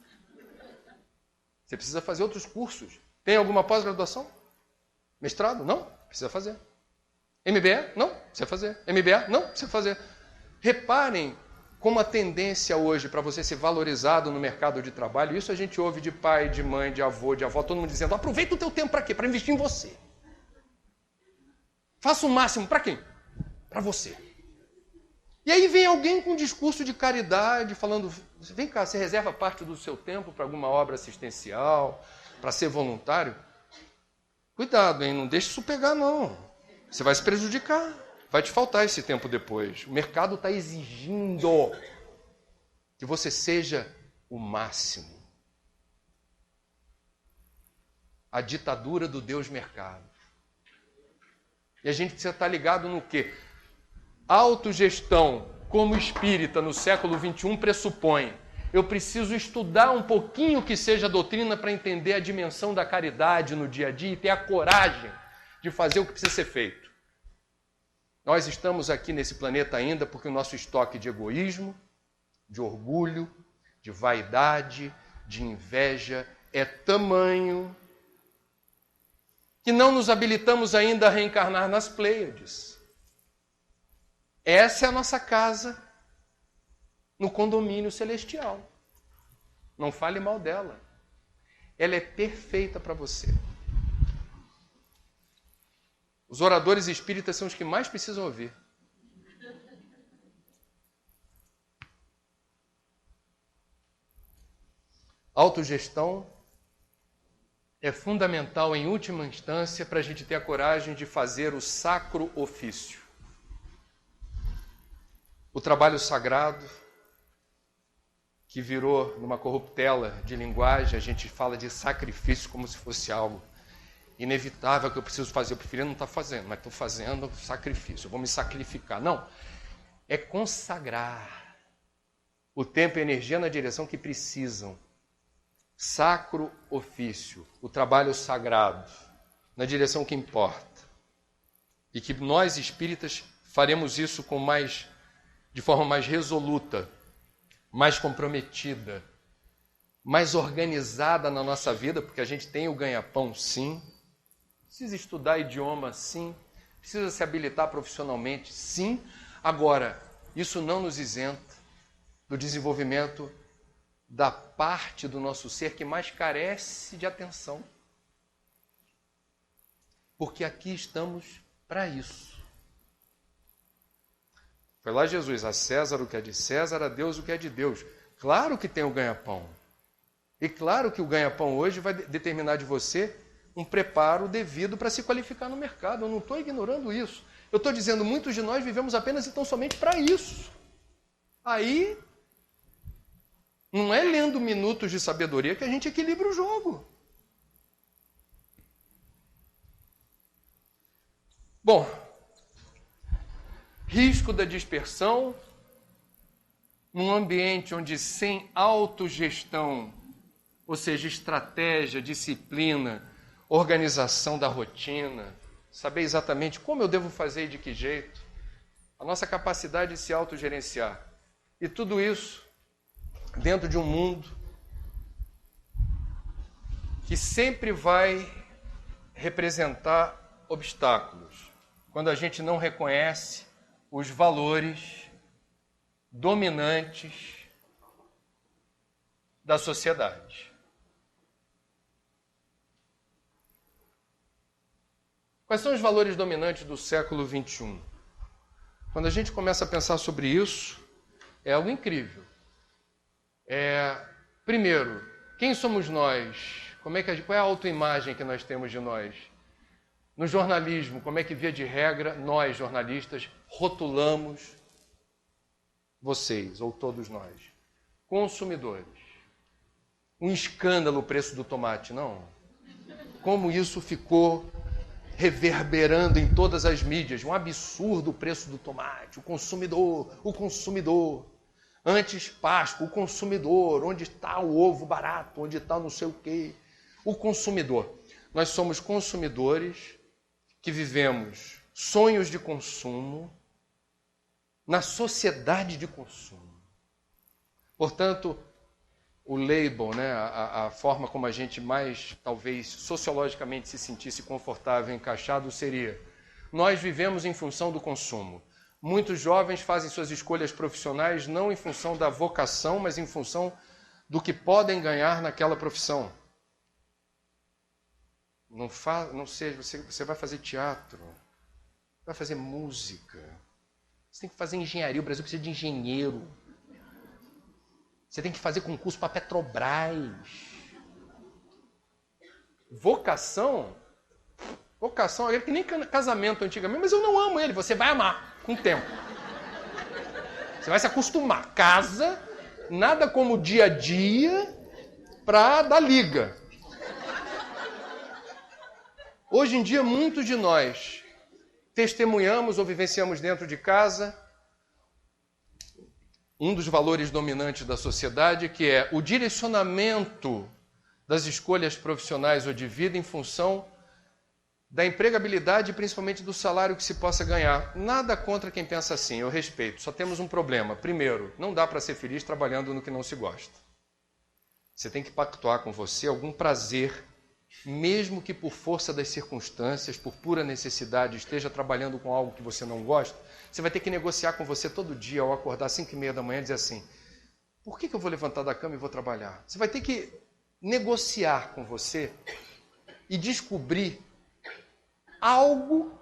Você precisa fazer outros cursos. Tem alguma pós-graduação? Mestrado? Não, precisa fazer. MBA? Não, precisa fazer. MBA? Não, precisa fazer. Reparem como a tendência hoje para você ser valorizado no mercado de trabalho, isso a gente ouve de pai, de mãe, de avô, de avó, todo mundo dizendo, aproveita o teu tempo para quê? Para investir em você. Faça o máximo para quem? Para você. E aí vem alguém com um discurso de caridade, falando, vem cá, você reserva parte do seu tempo para alguma obra assistencial, para ser voluntário? Cuidado, hein? Não deixe isso pegar, não. Você vai se prejudicar. vai te faltar esse tempo depois. O mercado está exigindo que você seja o máximo. A ditadura do Deus mercado. E a gente precisa estar ligado no quê? Autogestão, como espírita no século XXI, pressupõe: eu preciso estudar um pouquinho que seja a doutrina para entender a dimensão da caridade no dia a dia e ter a coragem de fazer o que precisa ser feito. Nós estamos aqui nesse planeta ainda porque o nosso estoque de egoísmo, de orgulho, de vaidade, de inveja é tamanho que não nos habilitamos ainda a reencarnar nas Pleiades. Essa é a nossa casa no condomínio celestial. Não fale mal dela. Ela é perfeita para você. Os oradores espíritas são os que mais precisam ouvir. Autogestão é fundamental, em última instância, para a gente ter a coragem de fazer o sacro ofício. O trabalho sagrado, que virou numa corruptela de linguagem, a gente fala de sacrifício como se fosse algo inevitável que eu preciso fazer. Eu preferia não estar fazendo, mas estou fazendo sacrifício, eu vou me sacrificar. Não, é consagrar o tempo e a energia na direção que precisam. Sacro ofício, o trabalho sagrado, na direção que importa. E que nós espíritas faremos isso de forma mais resoluta, mais comprometida, mais organizada na nossa vida, porque a gente tem o ganha-pão, sim. Precisa estudar idioma, sim. Precisa se habilitar profissionalmente, sim. Agora, isso não nos isenta do desenvolvimento da parte do nosso ser que mais carece de atenção. Porque aqui estamos para isso. Foi lá Jesus: a César o que é de César, a Deus o que é de Deus. Claro que tem o ganha-pão. E claro que o ganha-pão hoje vai determinar de você um preparo devido para se qualificar no mercado. Eu não estou ignorando isso. Eu estou dizendo, muitos de nós vivemos apenas e tão somente para isso. Aí, não é lendo minutos de sabedoria que a gente equilibra o jogo. Bom, risco da dispersão num ambiente onde sem autogestão, ou seja, estratégia, disciplina, organização da rotina, saber exatamente como eu devo fazer e de que jeito, a nossa capacidade de se autogerenciar. E tudo isso dentro de um mundo que sempre vai representar obstáculos, quando a gente não reconhece os valores dominantes da sociedade. Quais são os valores dominantes do século XXI? Quando a gente começa a pensar sobre isso, é algo incrível. Primeiro, quem somos nós? Qual é a autoimagem que nós temos de nós? No jornalismo, como é que, via de regra, nós, jornalistas, rotulamos vocês, ou todos nós? Consumidores. Um escândalo o preço do tomate, não? Como isso ficou reverberando em todas as mídias. Um absurdo o preço do tomate. O consumidor. Antes, Páscoa, o consumidor. Onde está o ovo barato? Onde está não sei o quê? O consumidor. Nós somos consumidores que vivemos sonhos de consumo na sociedade de consumo. Portanto, o label, né, a forma como a gente mais, talvez, sociologicamente se sentisse confortável, encaixado, seria: nós vivemos em função do consumo. Muitos jovens fazem suas escolhas profissionais não em função da vocação, mas em função do que podem ganhar naquela profissão. Não seja, você vai fazer teatro, vai fazer música, você tem que fazer engenharia, o Brasil precisa de engenheiro. Você tem que fazer concurso para a Petrobras. Vocação Vocação, é que nem casamento antigamente, mas eu não amo ele. Você vai amar com o tempo. Você vai se acostumar. Casa, nada como dia a dia para dar liga. Hoje em dia, muitos de nós testemunhamos ou vivenciamos dentro de casa um dos valores dominantes da sociedade, que é o direcionamento das escolhas profissionais ou de vida em função da empregabilidade e principalmente do salário que se possa ganhar. Nada contra quem pensa assim, eu respeito. Só temos um problema. Primeiro, não dá para ser feliz trabalhando no que não se gosta. Você tem que pactuar com você algum prazer, mesmo que por força das circunstâncias, por pura necessidade, esteja trabalhando com algo que você não gosta. Você vai ter que negociar com você todo dia ao acordar às 5h30 da manhã e dizer assim, por que eu vou levantar da cama e vou trabalhar? Você vai ter que negociar com você e descobrir algo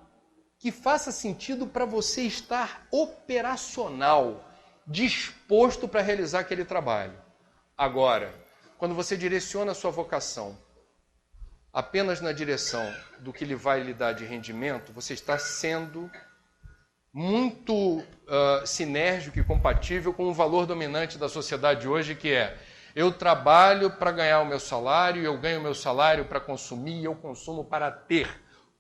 que faça sentido para você estar operacional, disposto para realizar aquele trabalho. Agora, quando você direciona a sua vocação apenas na direção do que lhe vai lhe dar de rendimento, você está sendo muito sinérgico e compatível com o valor dominante da sociedade hoje, que é: eu trabalho para ganhar o meu salário, eu ganho o meu salário para consumir, eu consumo para ter,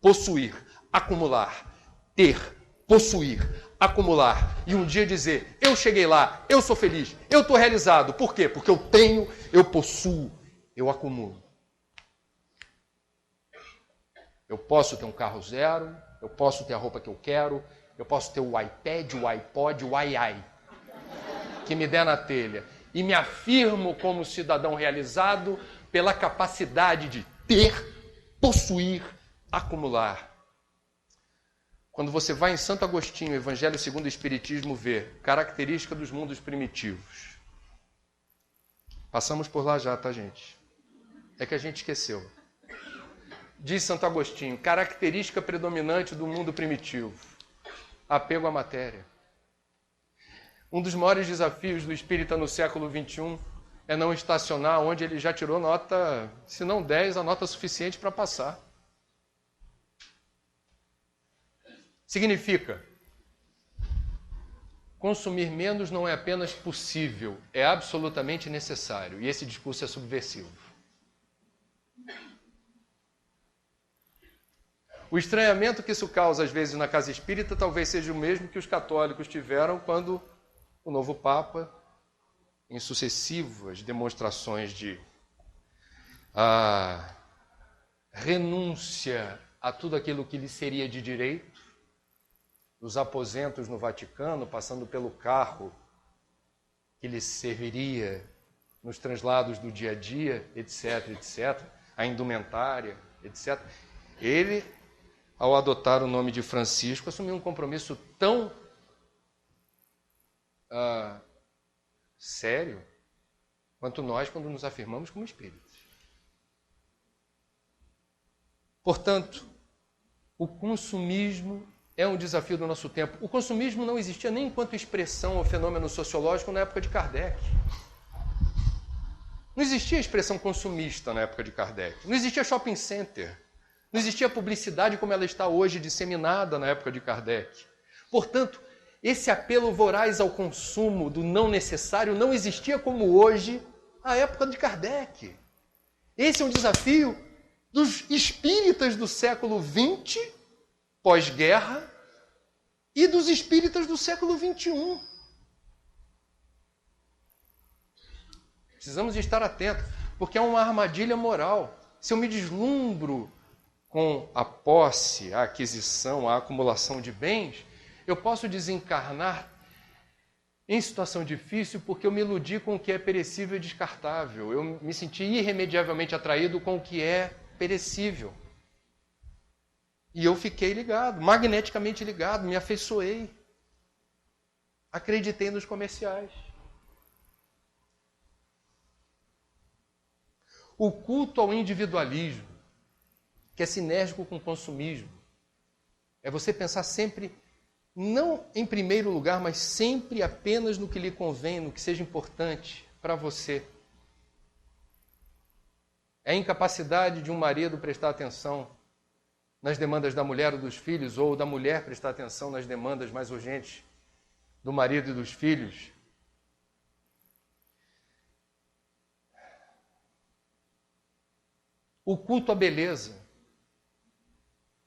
possuir, acumular, ter, possuir, acumular. E um dia dizer, eu cheguei lá, eu sou feliz, eu estou realizado. Por quê? Porque eu tenho, eu possuo, eu acumulo. Eu posso ter um carro zero, eu posso ter a roupa que eu quero, eu posso ter o iPad, o iPod, o iai, que me der na telha. E me afirmo como cidadão realizado pela capacidade de ter, possuir, acumular. Quando você vai em Santo Agostinho, Evangelho segundo o Espiritismo, ver característica dos mundos primitivos. Passamos por lá já, tá, gente? É que a gente esqueceu. Diz Santo Agostinho, característica predominante do mundo primitivo: apego à matéria. Um dos maiores desafios do espírita no século XXI é não estacionar onde ele já tirou nota, se não 10, a nota suficiente para passar. Significa, consumir menos não é apenas possível, é absolutamente necessário. E esse discurso é subversivo. O estranhamento que isso causa, às vezes, na casa espírita, talvez seja o mesmo que os católicos tiveram quando o novo Papa, em sucessivas demonstrações de renúncia a tudo aquilo que lhe seria de direito, dos aposentos no Vaticano, passando pelo carro que lhe serviria nos translados do dia a dia, etc., etc., a indumentária, etc., ele, ao adotar o nome de Francisco, assumiu um compromisso tão sério quanto nós quando nos afirmamos como espíritos. Portanto, o consumismo é um desafio do nosso tempo. O consumismo não existia nem enquanto expressão ou fenômeno sociológico na época de Kardec. Não existia expressão consumista na época de Kardec. Não existia shopping center. Não existia publicidade como ela está hoje, disseminada na época de Kardec. Portanto, esse apelo voraz ao consumo do não necessário não existia como hoje na época de Kardec. Esse é um desafio dos espíritas do século XX, pós-guerra, e dos espíritas do século XXI. Precisamos estar atentos, porque é uma armadilha moral. Se eu me deslumbro com a posse, a aquisição, a acumulação de bens, eu posso desencarnar em situação difícil porque eu me iludi com o que é perecível e descartável. Eu me senti irremediavelmente atraído com o que é perecível. E eu fiquei ligado, magneticamente ligado, me afeiçoei. Acreditei nos comerciais. O culto ao individualismo, que é sinérgico com o consumismo, é você pensar sempre, não em primeiro lugar, mas sempre apenas no que lhe convém, no que seja importante para você. É a incapacidade de um marido prestar atenção nas demandas da mulher ou dos filhos, ou da mulher prestar atenção nas demandas mais urgentes do marido e dos filhos. O culto à beleza,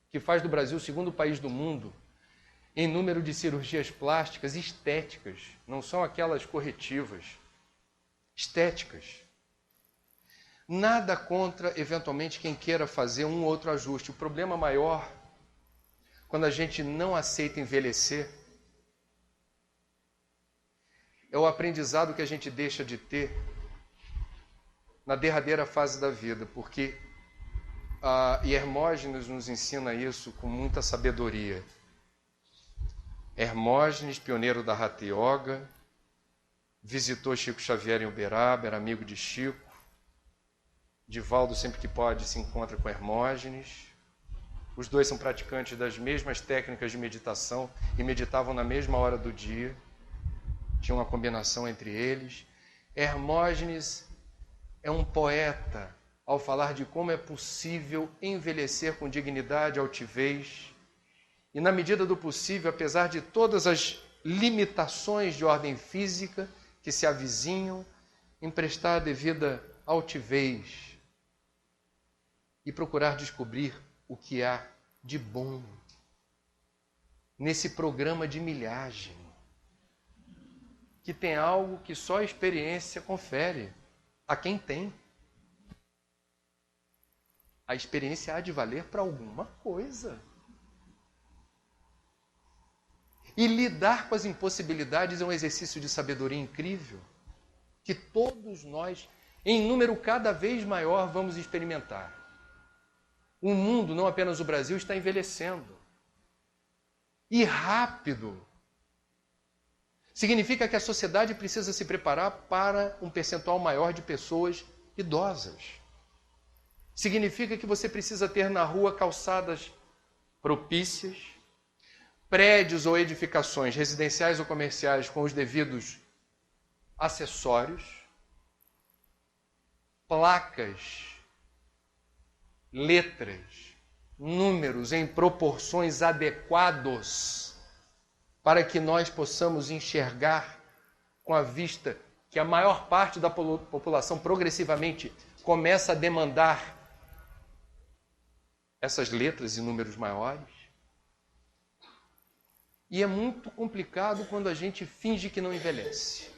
que faz do Brasil o segundo país do mundo em número de cirurgias plásticas estéticas, não são aquelas corretivas, estéticas. Nada contra, eventualmente, quem queira fazer um ou outro ajuste. O problema maior, quando a gente não aceita envelhecer, é o aprendizado que a gente deixa de ter na derradeira fase da vida, porque Hermógenes nos ensina isso com muita sabedoria. Hermógenes, pioneiro da Hatha Yoga, visitou Chico Xavier em Uberaba, era amigo de Chico. Divaldo, sempre que pode, se encontra com Hermógenes. Os dois são praticantes das mesmas técnicas de meditação e meditavam na mesma hora do dia. Tinha uma combinação entre eles. Hermógenes é um poeta ao falar de como é possível envelhecer com dignidade, altivez. E na medida do possível, apesar de todas as limitações de ordem física que se avizinham, emprestar a devida altivez e procurar descobrir o que há de bom nesse programa de milhagem, que tem algo que só a experiência confere a quem tem. A experiência há de valer para alguma coisa. E lidar com as impossibilidades é um exercício de sabedoria incrível, que todos nós, em número cada vez maior, vamos experimentar. O mundo, não apenas o Brasil, está envelhecendo. E rápido. Significa que a sociedade precisa se preparar para um percentual maior de pessoas idosas. Significa que você precisa ter na rua calçadas propícias, prédios ou edificações residenciais ou comerciais com os devidos acessórios, placas, letras, números em proporções adequados para que nós possamos enxergar com a vista que a maior parte da população progressivamente começa a demandar essas letras e números maiores. E é muito complicado quando a gente finge que não envelhece.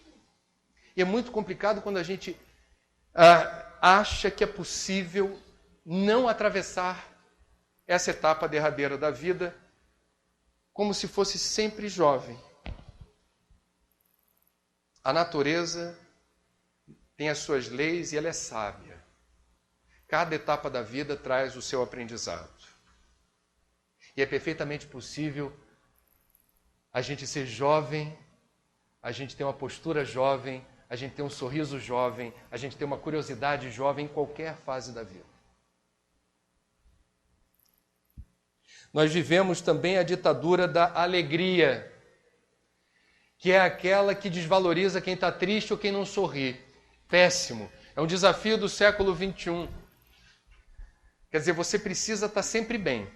E é muito complicado quando a gente acha que é possível não atravessar essa etapa derradeira da vida como se fosse sempre jovem. A natureza tem as suas leis e ela é sábia. Cada etapa da vida traz o seu aprendizado. E é perfeitamente possível a gente ser jovem, a gente ter uma postura jovem, a gente ter um sorriso jovem, a gente ter uma curiosidade jovem em qualquer fase da vida. Nós vivemos também a ditadura da alegria, que é aquela que desvaloriza quem está triste ou quem não sorri. Péssimo. É um desafio do século XXI. Quer dizer, você precisa estar sempre bem.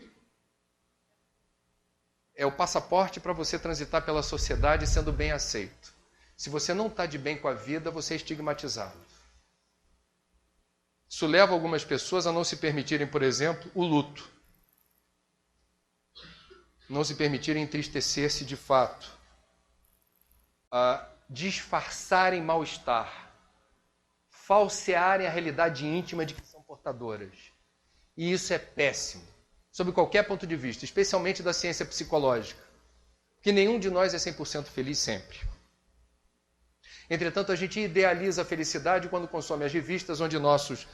É o passaporte para você transitar pela sociedade sendo bem aceito. Se você não está de bem com a vida, você é estigmatizado. Isso leva algumas pessoas a não se permitirem, por exemplo, o luto. Não se permitirem entristecer-se de fato. A disfarçarem mal-estar. Falsearem a realidade íntima de que são portadoras. E isso é péssimo, sob qualquer ponto de vista, especialmente da ciência psicológica. Porque nenhum de nós é 100% feliz sempre. Entretanto, a gente idealiza a felicidade quando consome as revistas onde nossos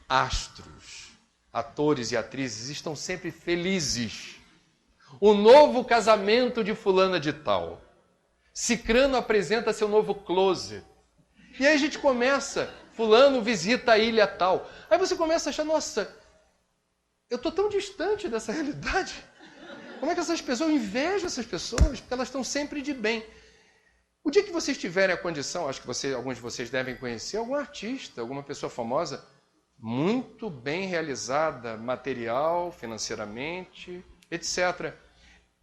astros, atores e atrizes estão sempre felizes. O novo casamento de fulana de tal. Cicrano apresenta seu novo closet. E aí a gente começa, fulano visita a ilha tal. Aí você começa a achar, nossa, eu estou tão distante dessa realidade. Como é que essas pessoas, eu invejo essas pessoas, porque elas estão sempre de bem. O dia que vocês tiverem a condição, acho que alguns de vocês devem conhecer algum artista, alguma pessoa famosa, muito bem realizada, material, financeiramente, etc.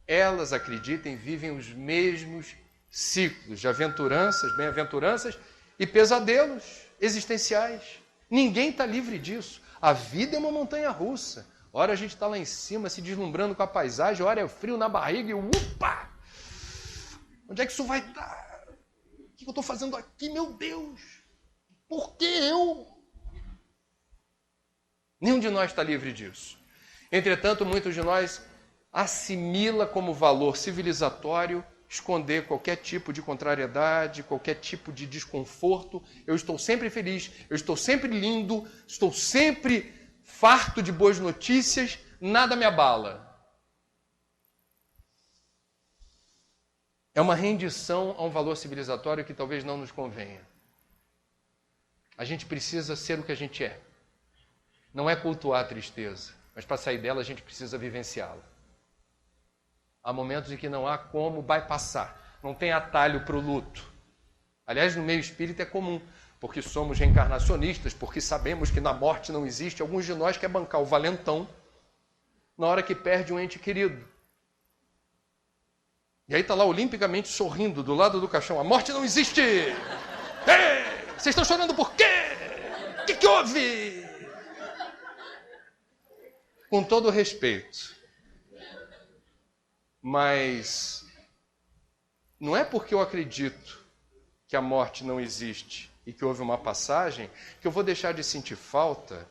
Elas, acreditem, vivem os mesmos ciclos de aventuranças, bem-aventuranças e pesadelos existenciais. Ninguém está livre disso. A vida é uma montanha-russa. Ora a gente está lá em cima, se deslumbrando com a paisagem, ora é frio na barriga e upa! Onde é que isso vai dar? O que eu estou fazendo aqui, meu Deus? Por que eu? Nenhum de nós está livre disso. Entretanto, muitos de nós assimila como valor civilizatório esconder qualquer tipo de contrariedade, qualquer tipo de desconforto. Eu estou sempre feliz, eu estou sempre lindo, estou sempre farto de boas notícias, nada me abala. É uma rendição a um valor civilizatório que talvez não nos convenha. A gente precisa ser o que a gente é. Não é cultuar a tristeza, mas para sair dela a gente precisa vivenciá-la. Há momentos em que não há como bypassar, não tem atalho para o luto. Aliás, no meio espírita é comum, porque somos reencarnacionistas, porque sabemos que na morte não existe. Alguns de nós querem bancar o valentão na hora que perde um ente querido. E aí está lá olimpicamente sorrindo do lado do caixão. A morte não existe! Ei, vocês estão chorando por quê? O que houve? Com todo respeito. Mas não é porque eu acredito que a morte não existe e que houve uma passagem que eu vou deixar de sentir falta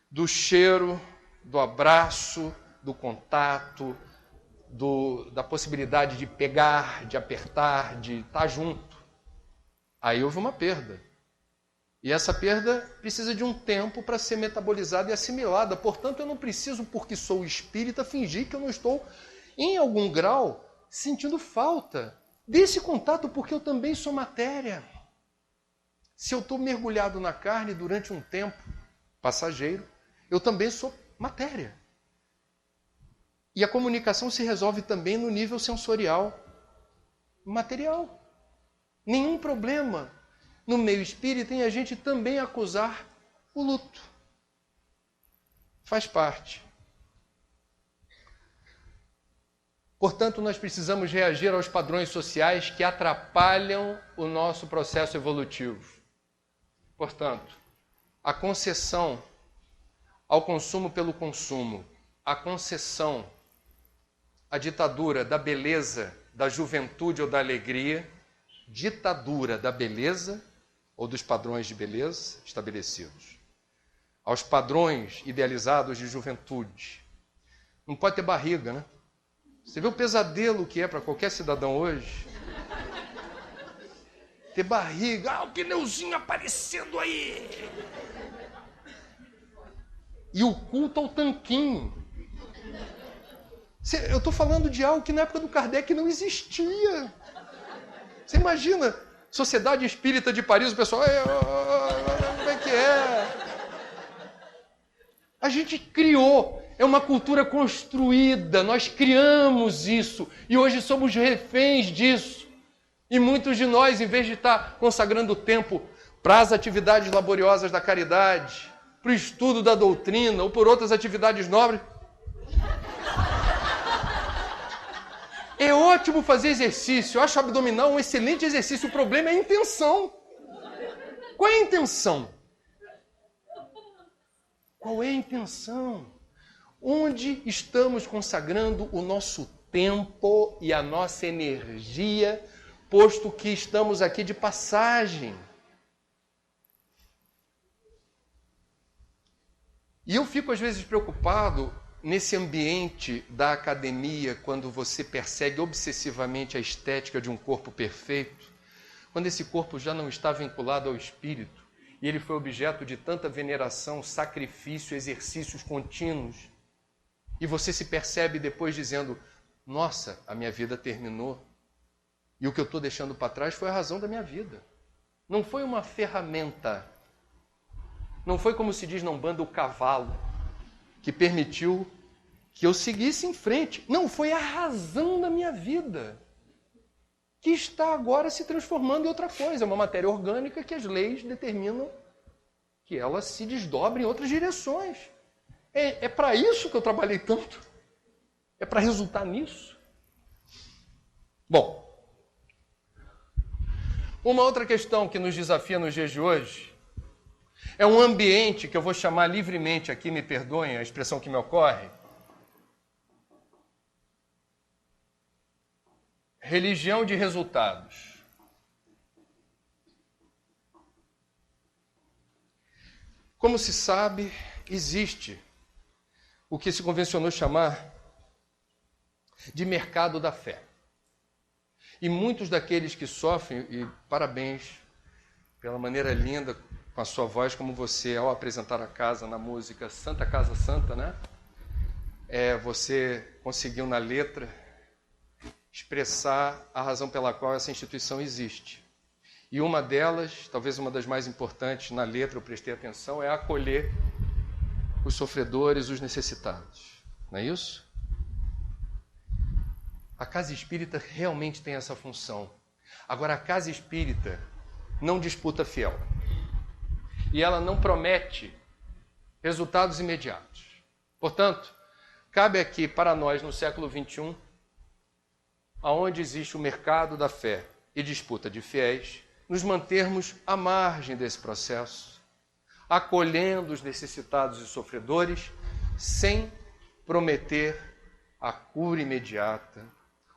do cheiro, do abraço, do contato, da possibilidade de pegar, de apertar, de estar junto. Aí houve uma perda. E essa perda precisa de um tempo para ser metabolizada e assimilada. Portanto, eu não preciso, porque sou espírita, fingir que eu não estou, em algum grau, sentindo falta desse contato, porque eu também sou matéria. Se eu estou mergulhado na carne durante um tempo passageiro, eu também sou matéria. E a comunicação se resolve também no nível sensorial, material. Nenhum problema no meio espírita em a gente também acusar o luto. Faz parte. Portanto, nós precisamos reagir aos padrões sociais que atrapalham o nosso processo evolutivo. Portanto, a concessão ao consumo pelo consumo, a concessão à ditadura da beleza, da juventude ou da alegria, ditadura da beleza ou dos padrões de beleza estabelecidos, aos padrões idealizados de juventude. Não pode ter barriga, né? Você vê o pesadelo que é para qualquer cidadão hoje? Ter barriga, o pneuzinho aparecendo aí. E o culto ao tanquinho. Eu estou falando de algo que na época do Kardec não existia. Você imagina, Sociedade Espírita de Paris, o pessoal, como é que é? A gente criou, é uma cultura construída, nós criamos isso e hoje somos reféns disso. E muitos de nós, em vez de estar consagrando tempo para as atividades laboriosas da caridade, para o estudo da doutrina ou por outras atividades nobres, é ótimo fazer exercício, eu acho o abdominal um excelente exercício, o problema é a intenção. Qual é a intenção? Qual é a intenção? Onde estamos consagrando o nosso tempo e a nossa energia, posto que estamos aqui de passagem? E eu fico às vezes preocupado nesse ambiente da academia, quando você persegue obsessivamente a estética de um corpo perfeito, quando esse corpo já não está vinculado ao espírito, e ele foi objeto de tanta veneração, sacrifício, exercícios contínuos, e você se percebe depois dizendo, nossa, a minha vida terminou, e o que eu estou deixando para trás foi a razão da minha vida. Não foi uma ferramenta, não foi, como se diz na Umbanda, o cavalo, que permitiu que eu seguisse em frente. Não, foi a razão da minha vida, que está agora se transformando em outra coisa, uma matéria orgânica que as leis determinam que ela se desdobre em outras direções. É para isso que eu trabalhei tanto. É para resultar nisso. Bom, uma outra questão que nos desafia nos dias de hoje é um ambiente que eu vou chamar livremente aqui, me perdoem a expressão que me ocorre, religião de resultados. Como se sabe, existe o que se convencionou chamar de mercado da fé. E muitos daqueles que sofrem, e parabéns pela maneira linda com a sua voz, como você, ao apresentar a casa na música Santa Casa Santa, né? Você conseguiu na letra expressar a razão pela qual essa instituição existe. E uma delas, talvez uma das mais importantes na letra, eu prestei atenção, é acolher os sofredores, os necessitados. Não é isso? A casa espírita realmente tem essa função. Agora, a casa espírita não disputa fiel. E ela não promete resultados imediatos. Portanto, cabe aqui para nós, no século XXI, aonde existe o mercado da fé e disputa de fiéis, nos mantermos à margem desse processo, acolhendo os necessitados e sofredores, sem prometer a cura imediata,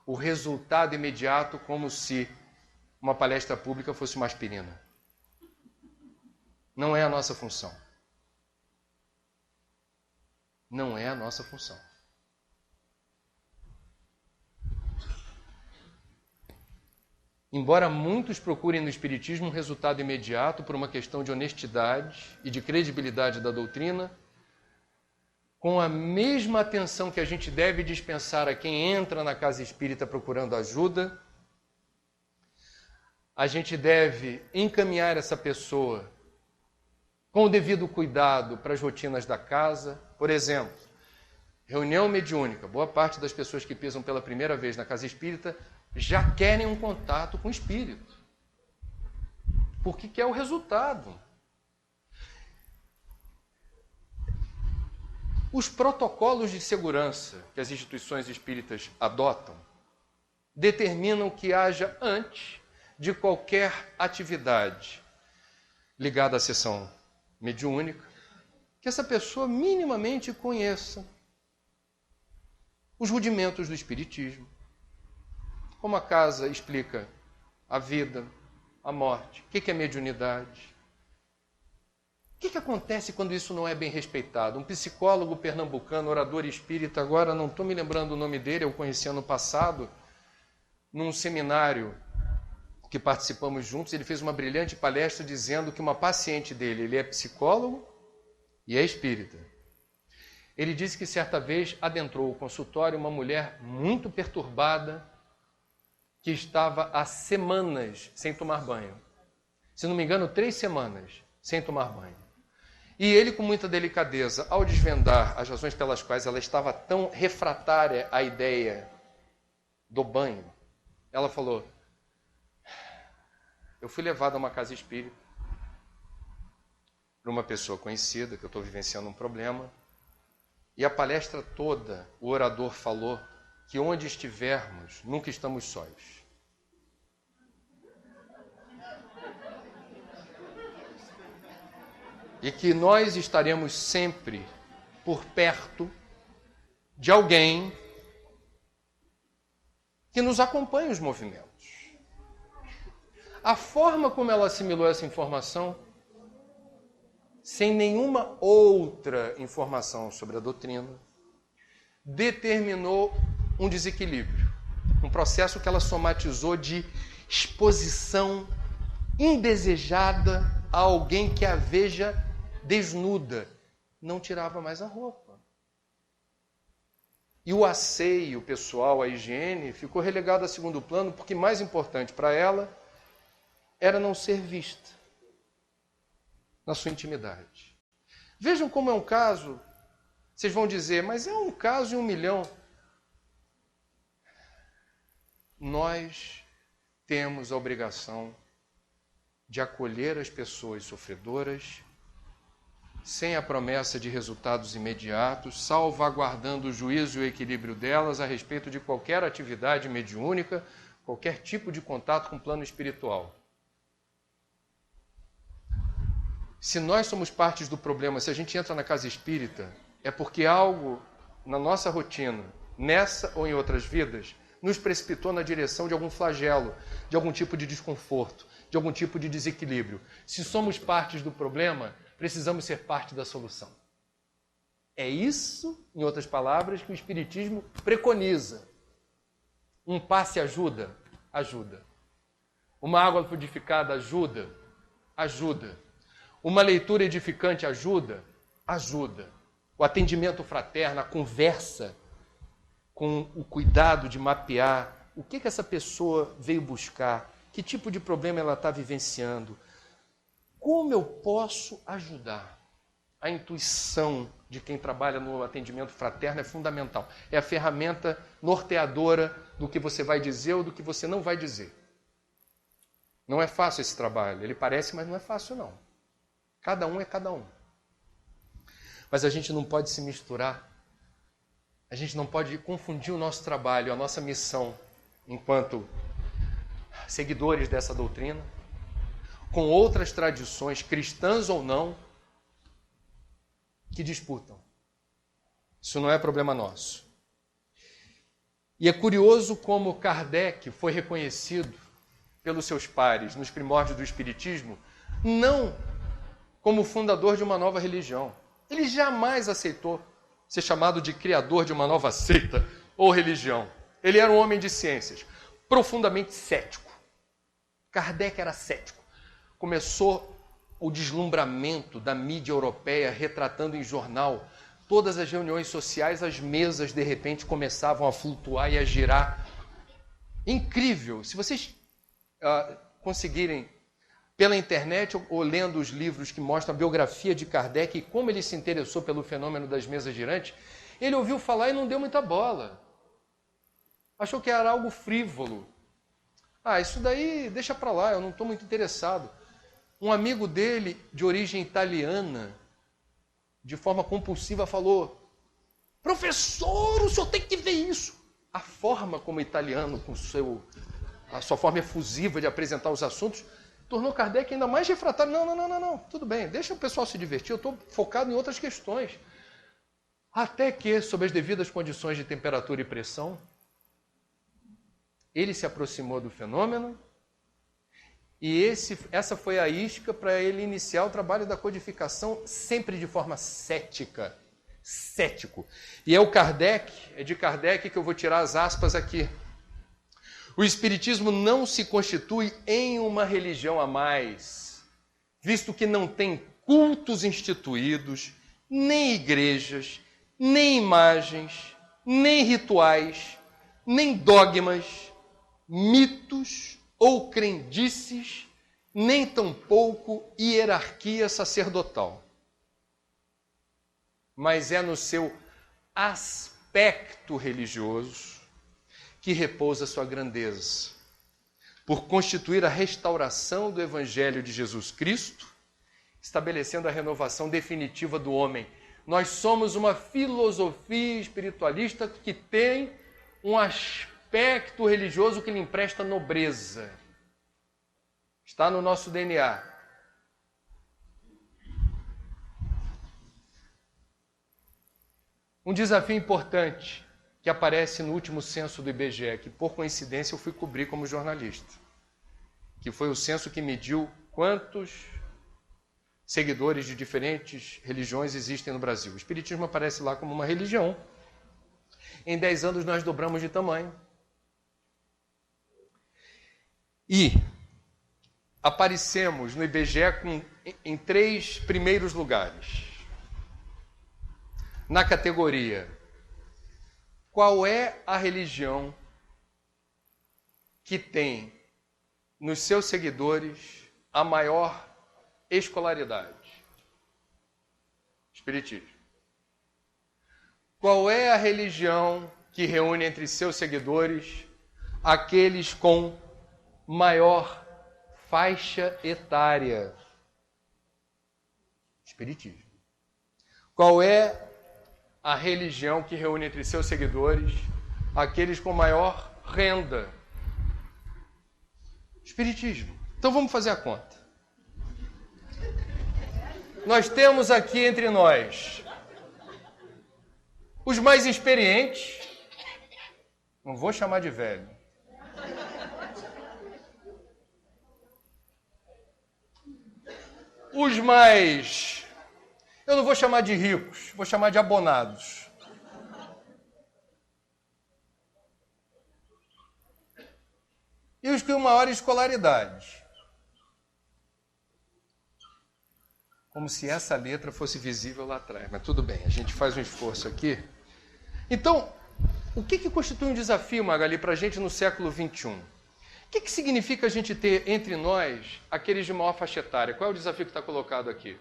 o resultado imediato, como se uma palestra pública fosse uma aspirina. Não é a nossa função. Não é a nossa função. Embora muitos procurem no Espiritismo um resultado imediato por uma questão de honestidade e de credibilidade da doutrina, com a mesma atenção que a gente deve dispensar a quem entra na casa espírita procurando ajuda, a gente deve encaminhar essa pessoa com o devido cuidado para as rotinas da casa. Por exemplo, reunião mediúnica. Boa parte das pessoas que pisam pela primeira vez na casa espírita já querem um contato com o espírito, porque quer o resultado. Os protocolos de segurança que as instituições espíritas adotam determinam que haja, antes de qualquer atividade ligada à sessão mediúnica, que essa pessoa minimamente conheça os rudimentos do espiritismo, como a casa explica a vida, a morte, o que é mediunidade. O que acontece quando isso não é bem respeitado? Um psicólogo pernambucano, orador espírita, agora não estou me lembrando o nome dele, eu conheci ano passado, num seminário que participamos juntos, ele fez uma brilhante palestra dizendo que uma paciente dele, ele é psicólogo e é espírita. Ele disse que certa vez adentrou o consultório uma mulher muito perturbada, que estava há semanas sem tomar banho. Se não me engano, 3 semanas sem tomar banho. E ele, com muita delicadeza, ao desvendar as razões pelas quais ela estava tão refratária à ideia do banho, ela falou: eu fui levado a uma casa espírita por uma pessoa conhecida, que eu estou vivenciando um problema, e a palestra toda, o orador falou que onde estivermos, nunca estamos sós. E que nós estaremos sempre por perto de alguém que nos acompanhe os movimentos. A forma como ela assimilou essa informação, sem nenhuma outra informação sobre a doutrina, determinou um desequilíbrio, um processo que ela somatizou de exposição indesejada a alguém que a veja desnuda. Não tirava mais a roupa. E o asseio pessoal, a higiene, ficou relegado a segundo plano, porque mais importante para ela era não ser vista na sua intimidade. Vejam como é um caso, vocês vão dizer, mas é um caso em 1 milhão. Nós temos a obrigação de acolher as pessoas sofredoras sem a promessa de resultados imediatos, salvaguardando o juízo e o equilíbrio delas a respeito de qualquer atividade mediúnica, qualquer tipo de contato com o plano espiritual. Se nós somos partes do problema, se a gente entra na casa espírita, é porque algo na nossa rotina, nessa ou em outras vidas, nos precipitou na direção de algum flagelo, de algum tipo de desconforto, de algum tipo de desequilíbrio. Se somos partes do problema, precisamos ser parte da solução. É isso, em outras palavras, que o Espiritismo preconiza. Um passe ajuda? Ajuda. Uma água purificada ajuda? Ajuda. Uma leitura edificante ajuda? Ajuda. O atendimento fraterno, a conversa, com o cuidado de mapear o que essa pessoa veio buscar, que tipo de problema ela está vivenciando, como eu posso ajudar. A intuição de quem trabalha no atendimento fraterno é fundamental. É a ferramenta norteadora do que você vai dizer ou do que você não vai dizer. Não é fácil esse trabalho. Ele parece, mas não é fácil, não. Cada um é cada um. Mas a gente não pode se misturar. A gente não pode confundir o nosso trabalho, a nossa missão, enquanto seguidores dessa doutrina, com outras tradições, cristãs ou não, que disputam. Isso não é problema nosso. E é curioso como Kardec foi reconhecido pelos seus pares nos primórdios do Espiritismo, não como fundador de uma nova religião. Ele jamais aceitou ser chamado de criador de uma nova seita ou religião. Ele era um homem de ciências, profundamente cético. Kardec era cético. Começou o deslumbramento da mídia europeia, retratando em jornal todas as reuniões sociais, as mesas, de repente, começavam a flutuar e a girar. Incrível! Se vocês conseguirem, pela internet ou lendo os livros que mostram a biografia de Kardec e como ele se interessou pelo fenômeno das mesas girantes, ele ouviu falar e não deu muita bola. Achou que era algo frívolo. Isso daí deixa para lá, eu não estou muito interessado. Um amigo dele, de origem italiana, de forma compulsiva, falou: professor, o senhor tem que ver isso. A forma como o italiano, com a sua forma efusiva de apresentar os assuntos, tornou Kardec ainda mais refratário. Não, tudo bem, deixa o pessoal se divertir, eu estou focado em outras questões. Até que, sob as devidas condições de temperatura e pressão, ele se aproximou do fenômeno e essa foi a isca para ele iniciar o trabalho da codificação, sempre de forma cética. Cético. E é de Kardec que eu vou tirar as aspas aqui. O Espiritismo não se constitui em uma religião a mais, visto que não tem cultos instituídos, nem igrejas, nem imagens, nem rituais, nem dogmas, mitos ou crendices, nem tampouco hierarquia sacerdotal. Mas é no seu aspecto religioso que repousa sua grandeza, por constituir a restauração do Evangelho de Jesus Cristo, estabelecendo a renovação definitiva do homem. Nós somos uma filosofia espiritualista que tem um aspecto religioso que lhe empresta nobreza. Está no nosso DNA. Um desafio importante que aparece no último censo do IBGE, que por coincidência eu fui cobrir como jornalista, que foi o censo que mediu quantos seguidores de diferentes religiões existem no Brasil. O Espiritismo aparece lá como uma religião. Em 10 anos nós dobramos de tamanho. E aparecemos no IBGE em 3 primeiros lugares. Na categoria: qual é a religião que tem nos seus seguidores a maior escolaridade? Espiritismo. Qual é a religião que reúne entre seus seguidores aqueles com maior faixa etária? Espiritismo. Qual é a religião que reúne entre seus seguidores aqueles com maior renda? Espiritismo. Então vamos fazer a conta. Nós temos aqui entre nós os mais experientes, não vou chamar de velho, os mais, eu não vou chamar de ricos, vou chamar de abonados. E os com maior escolaridade. Como se essa letra fosse visível lá atrás. Mas tudo bem, a gente faz um esforço aqui. Então, o que constitui um desafio, Magali, para a gente no século XXI? O que significa a gente ter entre nós aqueles de maior faixa etária? Qual é o desafio que está colocado aqui?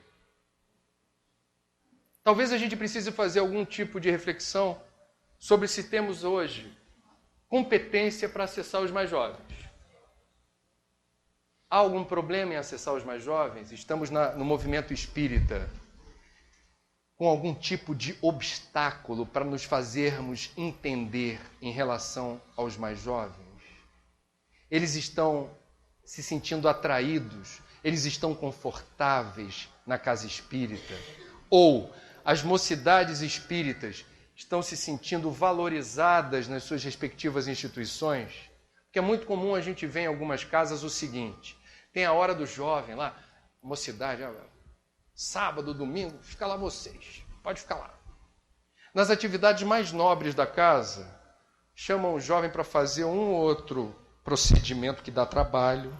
Talvez a gente precise fazer algum tipo de reflexão sobre se temos hoje competência para acessar os mais jovens. Há algum problema em acessar os mais jovens? Estamos no movimento espírita com algum tipo de obstáculo para nos fazermos entender em relação aos mais jovens? Eles estão se sentindo atraídos? Eles estão confortáveis na casa espírita? Ou as mocidades espíritas estão se sentindo valorizadas nas suas respectivas instituições? Porque é muito comum a gente ver em algumas casas o seguinte: tem a hora do jovem lá, mocidade, sábado, domingo, fica lá vocês, pode ficar lá. Nas atividades mais nobres da casa, chamam o jovem para fazer um ou outro procedimento que dá trabalho,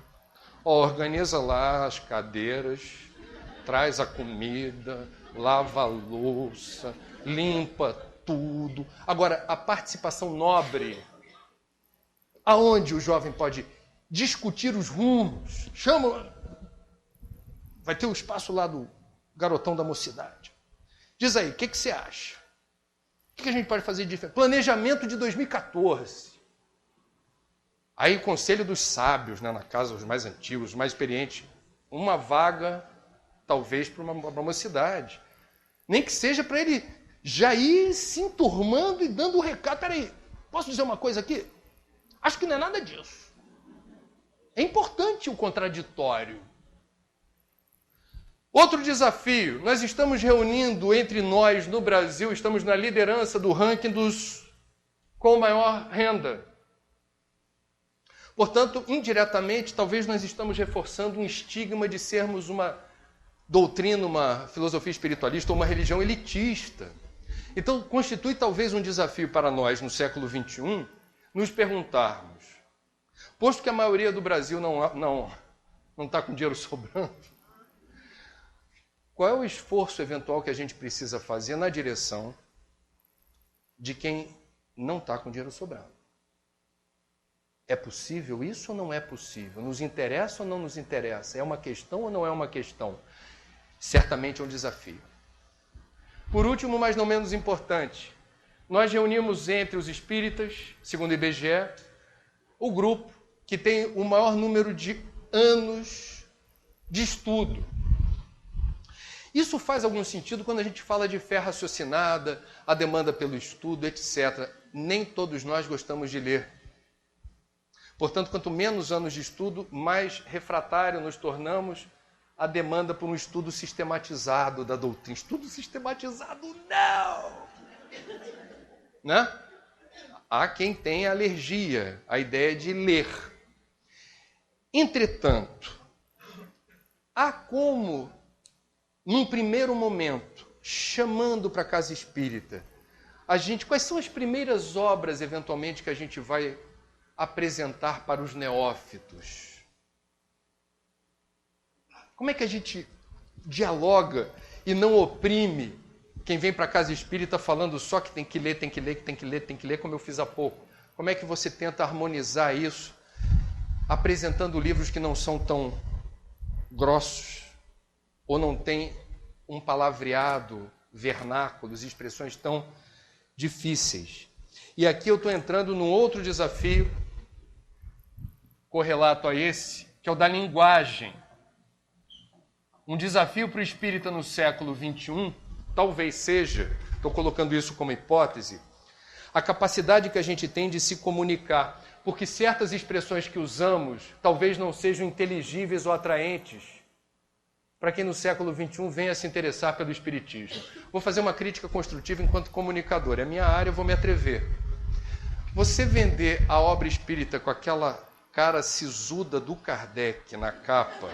organiza lá as cadeiras, traz a comida, lava a louça, limpa tudo. Agora, a participação nobre, aonde o jovem pode discutir os rumos, chama, vai ter o espaço lá do garotão da mocidade. Diz aí, o que você acha? O que a gente pode fazer de diferente? Planejamento de 2014. Aí o conselho dos sábios, né, na casa dos mais antigos, os mais experientes, uma vaga, talvez, para uma mocidade. Nem que seja para ele já ir se enturmando e dando o recado. Peraí, posso dizer uma coisa aqui? Acho que não é nada disso. É importante o contraditório. Outro desafio, nós estamos reunindo entre nós no Brasil, estamos na liderança do ranking dos com maior renda. Portanto, indiretamente, talvez nós estamos reforçando um estigma de sermos uma doutrina, uma filosofia espiritualista ou uma religião elitista. Então, constitui talvez um desafio para nós no século XXI nos perguntarmos, posto que a maioria do Brasil não está com dinheiro sobrando, qual é o esforço eventual que a gente precisa fazer na direção de quem não está com dinheiro sobrando? É possível isso ou não é possível? Nos interessa ou não nos interessa? É uma questão ou não é uma questão? Certamente é um desafio. Por último, mas não menos importante, nós reunimos entre os espíritas, segundo o IBGE, o grupo que tem o maior número de anos de estudo. Isso faz algum sentido quando a gente fala de fé raciocinada, a demanda pelo estudo, etc. Nem todos nós gostamos de ler. Portanto, quanto menos anos de estudo, mais refratário nos tornamos à demanda por um estudo sistematizado da doutrina. Estudo sistematizado, não! Né? Há quem tenha alergia à ideia de ler. Entretanto, há como, num primeiro momento, chamando para a casa espírita, quais são as primeiras obras, eventualmente, que a gente vai apresentar para os neófitos? Como é que a gente dialoga e não oprime quem vem para a casa espírita falando só que tem que ler, tem que ler, tem que ler, tem que ler, como eu fiz há pouco? Como é que você tenta harmonizar isso, apresentando livros que não são tão grossos ou não têm um palavreado, vernáculos, expressões tão difíceis? E aqui eu estou entrando num outro desafio correlato a esse, que é o da linguagem. Um desafio para o espírita no século XXI, talvez seja, estou colocando isso como hipótese, a capacidade que a gente tem de se comunicar, porque certas expressões que usamos talvez não sejam inteligíveis ou atraentes para quem no século XXI venha se interessar pelo espiritismo. Vou fazer uma crítica construtiva enquanto comunicador, é minha área, eu vou me atrever. Você vender a obra espírita com aquela cara sisuda do Kardec na capa...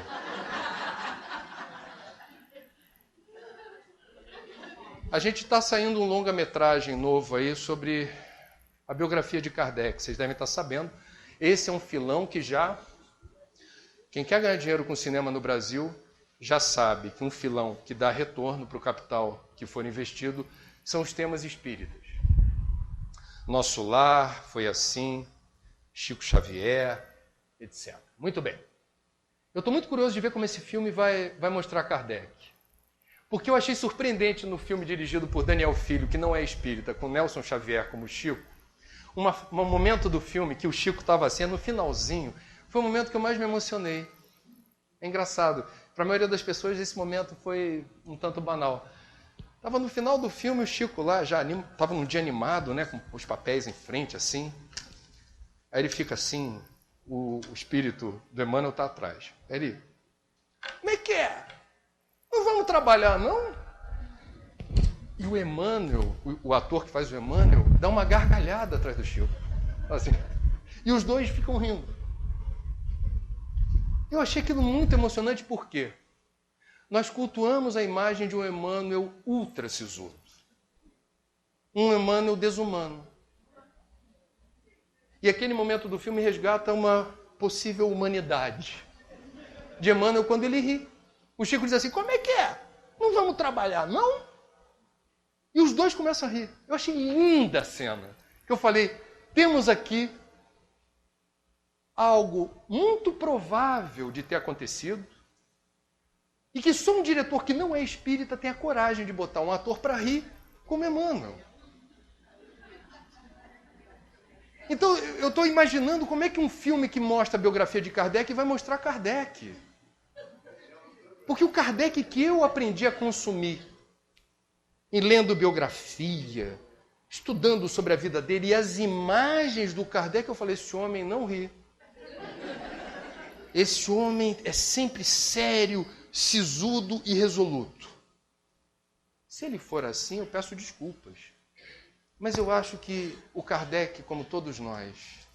A gente está saindo um longa-metragem novo aí sobre a biografia de Kardec. Vocês devem estar sabendo. Esse é um filão que já... Quem quer ganhar dinheiro com cinema no Brasil já sabe que um filão que dá retorno para o capital que for investido são os temas espíritas. Nosso Lar foi assim, Chico Xavier, etc. Muito bem. Eu estou muito curioso de ver como esse filme vai mostrar Kardec. Porque eu achei surpreendente no filme dirigido por Daniel Filho, que não é espírita, com Nelson Xavier como Chico, um momento do filme que o Chico estava assim, no finalzinho, foi o momento que eu mais me emocionei. É engraçado. Para a maioria das pessoas, esse momento foi um tanto banal. Estava no final do filme, o Chico lá, já estava num dia animado, né, com os papéis em frente, assim. Aí ele fica assim, o espírito do Emmanuel está atrás. Aí ele, como é que é? Não vamos trabalhar, não? E o Emmanuel, o ator que faz o Emmanuel, dá uma gargalhada atrás do Chico. Assim. E os dois ficam rindo. Eu achei aquilo muito emocionante, por quê? Nós cultuamos a imagem de um Emmanuel ultra sisudo. Um Emmanuel desumano. E aquele momento do filme resgata uma possível humanidade de Emmanuel quando ele ri. O Chico diz assim, como é que é? Não vamos trabalhar, não? E os dois começam a rir. Eu achei linda a cena. Eu falei, temos aqui algo muito provável de ter acontecido e que só um diretor que não é espírita tem a coragem de botar um ator para rir como Emmanuel. Então, eu estou imaginando como é que um filme que mostra a biografia de Kardec vai mostrar Kardec. Porque o Kardec que eu aprendi a consumir, em lendo biografia, estudando sobre a vida dele e as imagens do Kardec, eu falei, esse homem não ri. Esse homem é sempre sério, sisudo e resoluto. Se ele for assim, eu peço desculpas. Mas eu acho que o Kardec, como todos nós,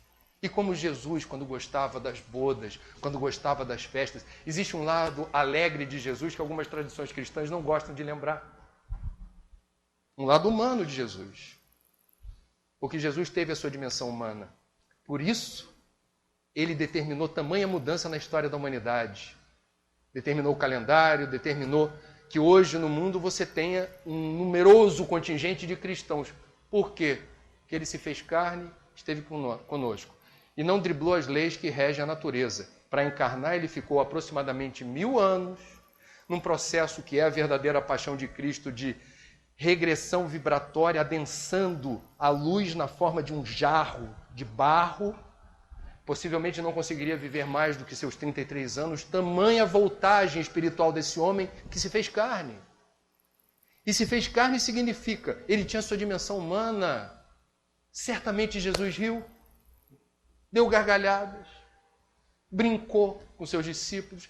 e como Jesus, quando gostava das bodas, quando gostava das festas, existe um lado alegre de Jesus que algumas tradições cristãs não gostam de lembrar. Um lado humano de Jesus. Porque Jesus teve a sua dimensão humana. Por isso, ele determinou tamanha mudança na história da humanidade. Determinou o calendário, determinou que hoje no mundo você tenha um numeroso contingente de cristãos. Por quê? Porque ele se fez carne, esteve conosco. E não driblou as leis que regem a natureza. Para encarnar, ele ficou aproximadamente 1000 anos, num processo que é a verdadeira paixão de Cristo, de regressão vibratória, adensando a luz na forma de um jarro de barro. Possivelmente não conseguiria viver mais do que seus 33 anos, tamanha voltagem espiritual desse homem que se fez carne. E se fez carne significa, ele tinha sua dimensão humana. Certamente Jesus riu, deu gargalhadas, brincou com seus discípulos,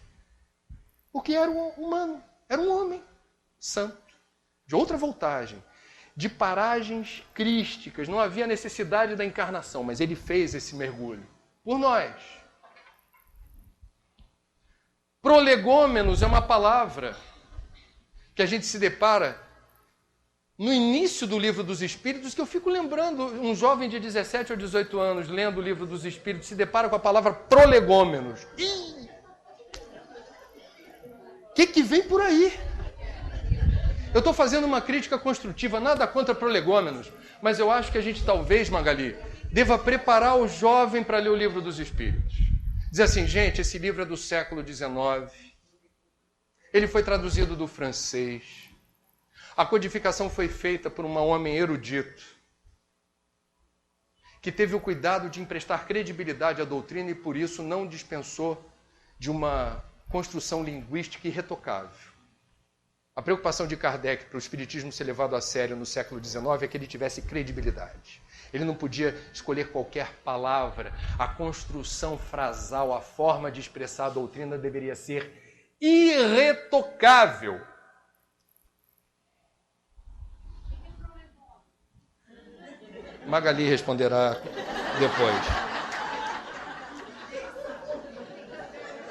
porque era um humano, era um homem santo, de outra voltagem, de paragens crísticas, não havia necessidade da encarnação, mas ele fez esse mergulho por nós. Prolegômenos é uma palavra que a gente se depara no início do Livro dos Espíritos, que eu fico lembrando, um jovem de 17 ou 18 anos, lendo o Livro dos Espíritos, se depara com a palavra prolegômenos. O que vem por aí? Eu estou fazendo uma crítica construtiva, nada contra prolegômenos, mas eu acho que a gente talvez, Magali, deva preparar o jovem para ler o Livro dos Espíritos. Dizer assim, gente, esse livro é do século XIX, ele foi traduzido do francês, a codificação foi feita por um homem erudito, que teve o cuidado de emprestar credibilidade à doutrina e por isso não dispensou de uma construção linguística irretocável. A preocupação de Kardec para o espiritismo ser levado a sério no século XIX é que ele tivesse credibilidade. Ele não podia escolher qualquer palavra. A construção frasal, a forma de expressar a doutrina deveria ser irretocável. Magali responderá depois.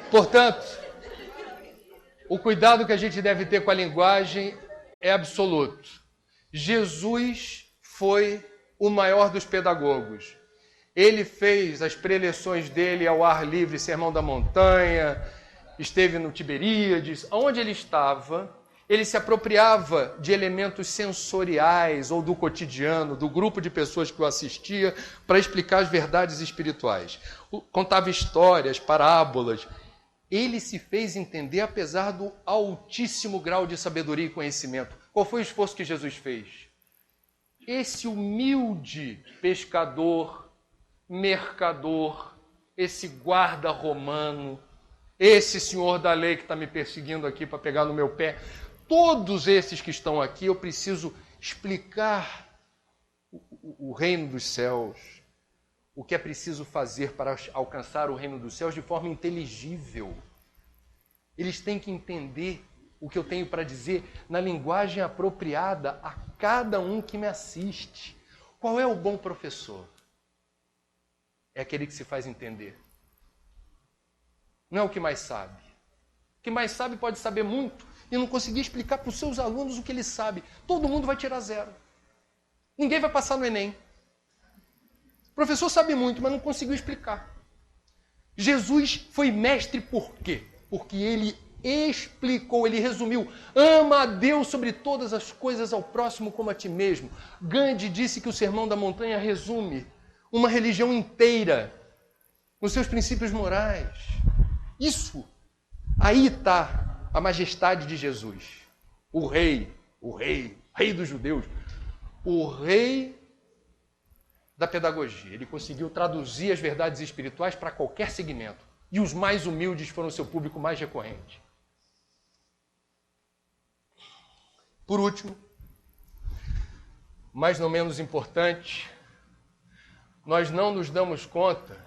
Portanto, o cuidado que a gente deve ter com a linguagem é absoluto. Jesus foi o maior dos pedagogos. Ele fez as preleções dele ao ar livre, Sermão da Montanha, esteve no Tiberíades. Onde ele estava, ele se apropriava de elementos sensoriais ou do cotidiano, do grupo de pessoas que o assistia, para explicar as verdades espirituais. Contava histórias, parábolas. Ele se fez entender apesar do altíssimo grau de sabedoria e conhecimento. Qual foi o esforço que Jesus fez? Esse humilde pescador, mercador, esse guarda romano, esse senhor da lei que está me perseguindo aqui para pegar no meu pé, todos esses que estão aqui, eu preciso explicar o reino dos céus, o que é preciso fazer para alcançar o reino dos céus de forma inteligível. Eles têm que entender o que eu tenho para dizer na linguagem apropriada a cada um que me assiste. Qual é o bom professor? É aquele que se faz entender. Não é o que mais sabe. O que mais sabe pode saber muito e não conseguir explicar para os seus alunos o que ele sabe. Todo mundo vai tirar 0. Ninguém vai passar no Enem. O professor sabe muito, mas não conseguiu explicar. Jesus foi mestre por quê? Porque ele explicou, ele resumiu: ama a Deus sobre todas as coisas, ao próximo como a ti mesmo. Gandhi disse que o Sermão da Montanha resume uma religião inteira nos seus princípios morais. Isso, aí está a majestade de Jesus. O rei dos judeus, o rei da pedagogia. Ele conseguiu traduzir as verdades espirituais para qualquer segmento. E os mais humildes foram o seu público mais recorrente. Por último, mas não menos importante, nós não nos damos conta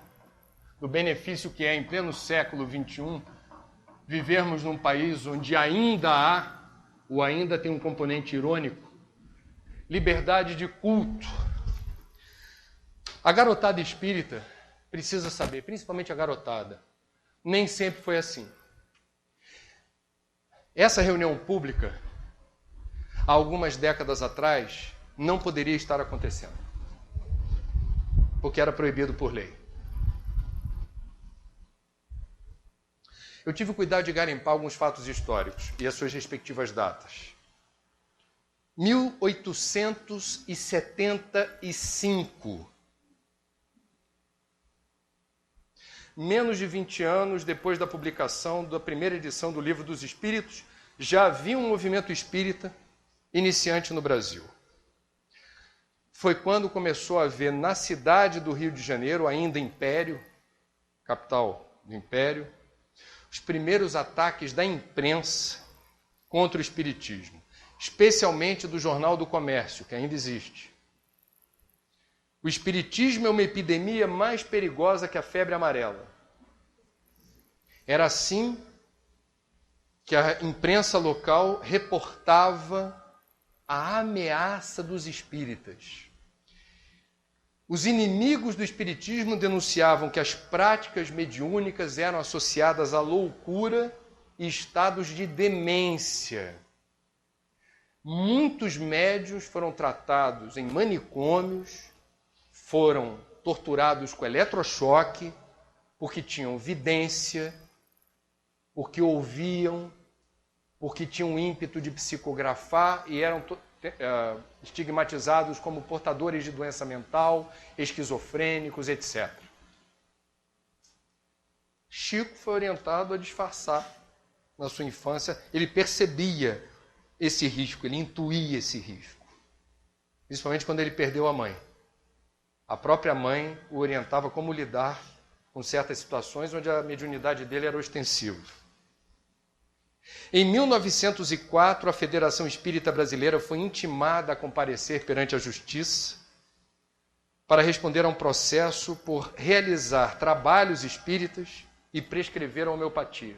do benefício que é, em pleno século XXI, vivermos num país onde ainda tem um componente irônico, liberdade de culto. A garotada espírita precisa saber, principalmente a garotada, nem sempre foi assim. Essa reunião pública, há algumas décadas atrás, não poderia estar acontecendo, porque era proibido por lei. Eu tive o cuidado de garimpar alguns fatos históricos e as suas respectivas datas. 1875. Menos de 20 anos depois da publicação da primeira edição do Livro dos Espíritos, já havia um movimento espírita iniciante no Brasil. Foi quando começou a haver na cidade do Rio de Janeiro, ainda Império, capital do Império, os primeiros ataques da imprensa contra o espiritismo, especialmente do Jornal do Comércio, que ainda existe. O espiritismo é uma epidemia mais perigosa que a febre amarela. Era assim que a imprensa local reportava a ameaça dos espíritas. Os inimigos do espiritismo denunciavam que as práticas mediúnicas eram associadas à loucura e estados de demência. Muitos médiuns foram tratados em manicômios, foram torturados com eletrochoque, porque tinham vidência, porque ouviam, porque tinham ímpeto de psicografar e eram estigmatizados como portadores de doença mental, esquizofrênicos, etc. Chico foi orientado a disfarçar na sua infância, ele percebia esse risco, ele intuía esse risco, principalmente quando ele perdeu a mãe. A própria mãe o orientava como lidar com certas situações onde a mediunidade dele era ostensiva. Em 1904, a Federação Espírita Brasileira foi intimada a comparecer perante a Justiça para responder a um processo por realizar trabalhos espíritas e prescrever a homeopatia.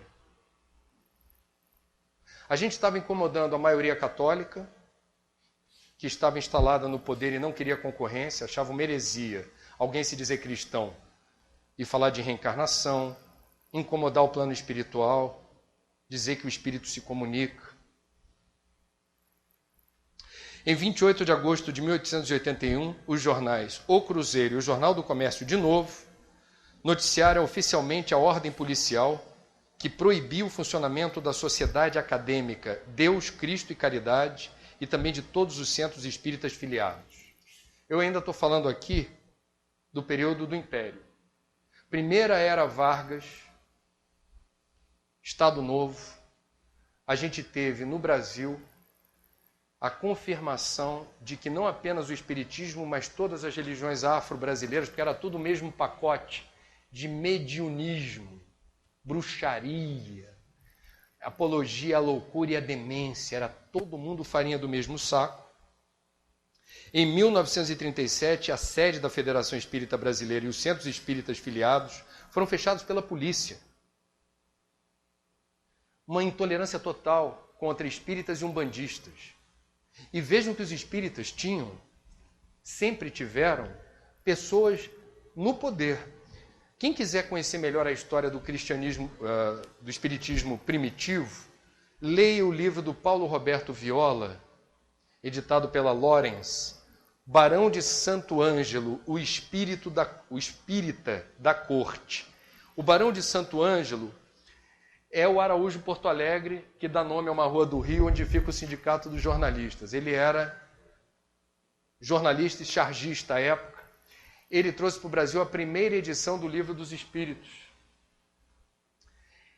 A gente estava incomodando a maioria católica, que estava instalada no poder e não queria concorrência, achava uma heresia alguém se dizer cristão e falar de reencarnação, incomodar o plano espiritual, dizer que o espírito se comunica. Em 28 de agosto de 1881, os jornais O Cruzeiro e o Jornal do Comércio, de novo, noticiaram oficialmente a ordem policial que proibiu o funcionamento da Sociedade Acadêmica Deus, Cristo e Caridade e também de todos os centros espíritas filiados. Eu ainda estou falando aqui do período do Império. Primeira era Vargas, Estado Novo, a gente teve no Brasil a confirmação de que não apenas o espiritismo, mas todas as religiões afro-brasileiras, porque era tudo o mesmo pacote de mediunismo, bruxaria, apologia à loucura e à demência, era todo mundo farinha do mesmo saco. Em 1937, a sede da Federação Espírita Brasileira e os centros espíritas filiados foram fechados pela polícia. Uma intolerância total contra espíritas e umbandistas. E vejam que os espíritas tinham, sempre tiveram, pessoas no poder. Quem quiser conhecer melhor a história do cristianismo, do espiritismo primitivo, leia o livro do Paulo Roberto Viola, editado pela Lawrence, Barão de Santo Ângelo, o espírita da corte. O Barão de Santo Ângelo é o Araújo Porto Alegre, que dá nome a uma rua do Rio, onde fica o Sindicato dos Jornalistas. Ele era jornalista e chargista à época. Ele trouxe para o Brasil a primeira edição do Livro dos Espíritos.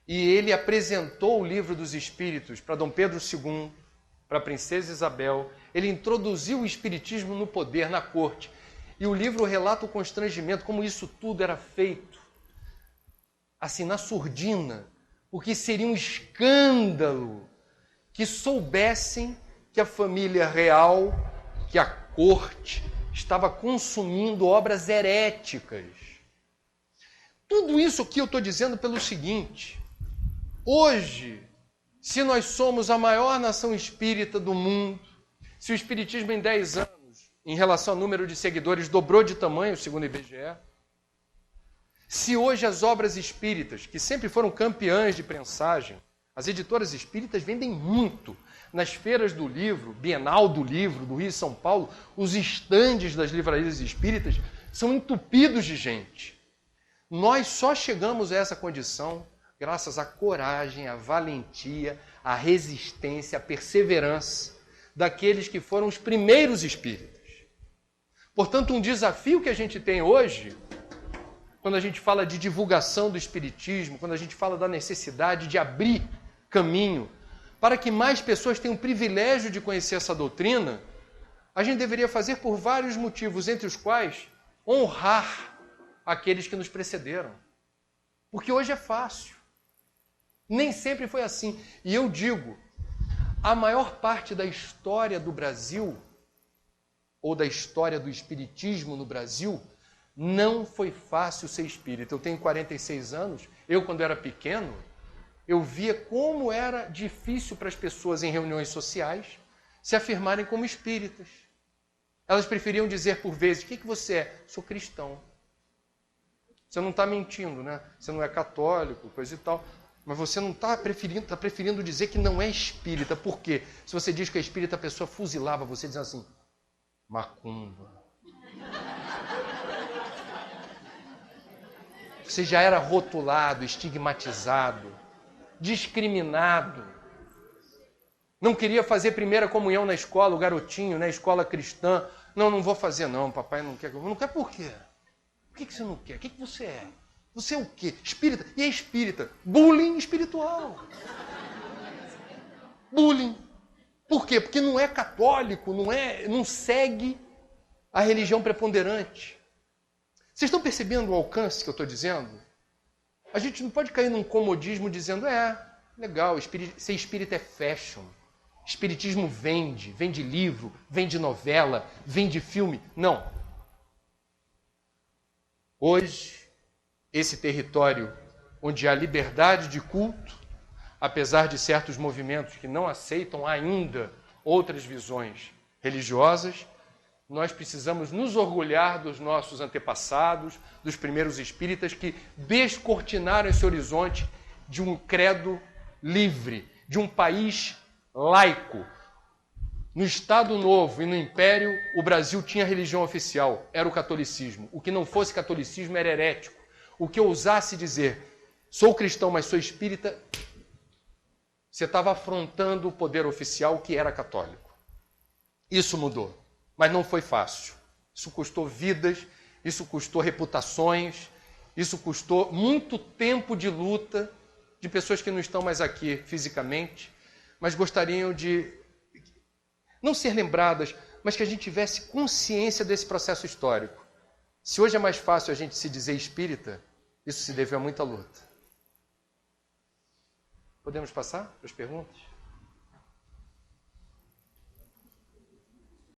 E ele apresentou o Livro dos Espíritos para Dom Pedro II, para a Princesa Isabel. Ele introduziu o espiritismo no poder, na corte. E o livro relata o constrangimento, como isso tudo era feito, assim, na surdina, porque seria um escândalo que soubessem que a família real, que a corte, estava consumindo obras heréticas. Tudo isso aqui eu estou dizendo pelo seguinte: hoje, se nós somos a maior nação espírita do mundo, se o espiritismo em 10 anos, em relação ao número de seguidores, dobrou de tamanho, segundo o IBGE, se hoje as obras espíritas, que sempre foram campeãs de prensagem, as editoras espíritas vendem muito nas feiras do livro, Bienal do Livro, do Rio e São Paulo, os estandes das livrarias espíritas são entupidos de gente. Nós só chegamos a essa condição graças à coragem, à valentia, à resistência, à perseverança daqueles que foram os primeiros espíritas. Portanto, um desafio que a gente tem hoje, quando a gente fala de divulgação do espiritismo, quando a gente fala da necessidade de abrir caminho para que mais pessoas tenham o privilégio de conhecer essa doutrina, a gente deveria fazer por vários motivos, entre os quais honrar aqueles que nos precederam. Porque hoje é fácil. Nem sempre foi assim. E eu digo, a maior parte da história do Brasil, ou da história do espiritismo no Brasil, não foi fácil ser espírita. Eu tenho 46 anos, eu quando era pequeno, eu via como era difícil para as pessoas em reuniões sociais se afirmarem como espíritas. Elas preferiam dizer por vezes: o que você é? Sou cristão. Você não está mentindo, né? Você não é católico, coisa e tal. Mas você não está preferindo dizer que não é espírita. Por quê? Se você diz que é espírita, a pessoa fuzilava você dizendo assim: macumba. Você já era rotulado, estigmatizado, discriminado. Não queria fazer primeira comunhão na escola, o garotinho, na escola cristã. Não vou fazer não, papai não quer. Não quer por quê? Por que você não quer? O que você é? Você é o quê? Espírita? E é espírita? Bullying espiritual. Bullying. Por quê? Porque não é católico, não segue a religião preponderante. Vocês estão percebendo o alcance que eu estou dizendo? A gente não pode cair num comodismo dizendo: Legal, ser espírita é fashion. Espiritismo vende livro, vende novela, vende filme. Não. Hoje, esse território onde há liberdade de culto, apesar de certos movimentos que não aceitam ainda outras visões religiosas, nós precisamos nos orgulhar dos nossos antepassados, dos primeiros espíritas que descortinaram esse horizonte de um credo livre, de um país laico. No Estado Novo e no Império, o Brasil tinha religião oficial, era o catolicismo. O que não fosse catolicismo era herético. O que ousasse dizer, sou cristão, mas sou espírita, você estava afrontando o poder oficial que era católico. Isso mudou, mas não foi fácil. Isso custou vidas, isso custou reputações, isso custou muito tempo de luta de pessoas que não estão mais aqui fisicamente, mas gostariam de não ser lembradas, mas que a gente tivesse consciência desse processo histórico. Se hoje é mais fácil a gente se dizer espírita, isso se deve a muita luta. Podemos passar para as perguntas?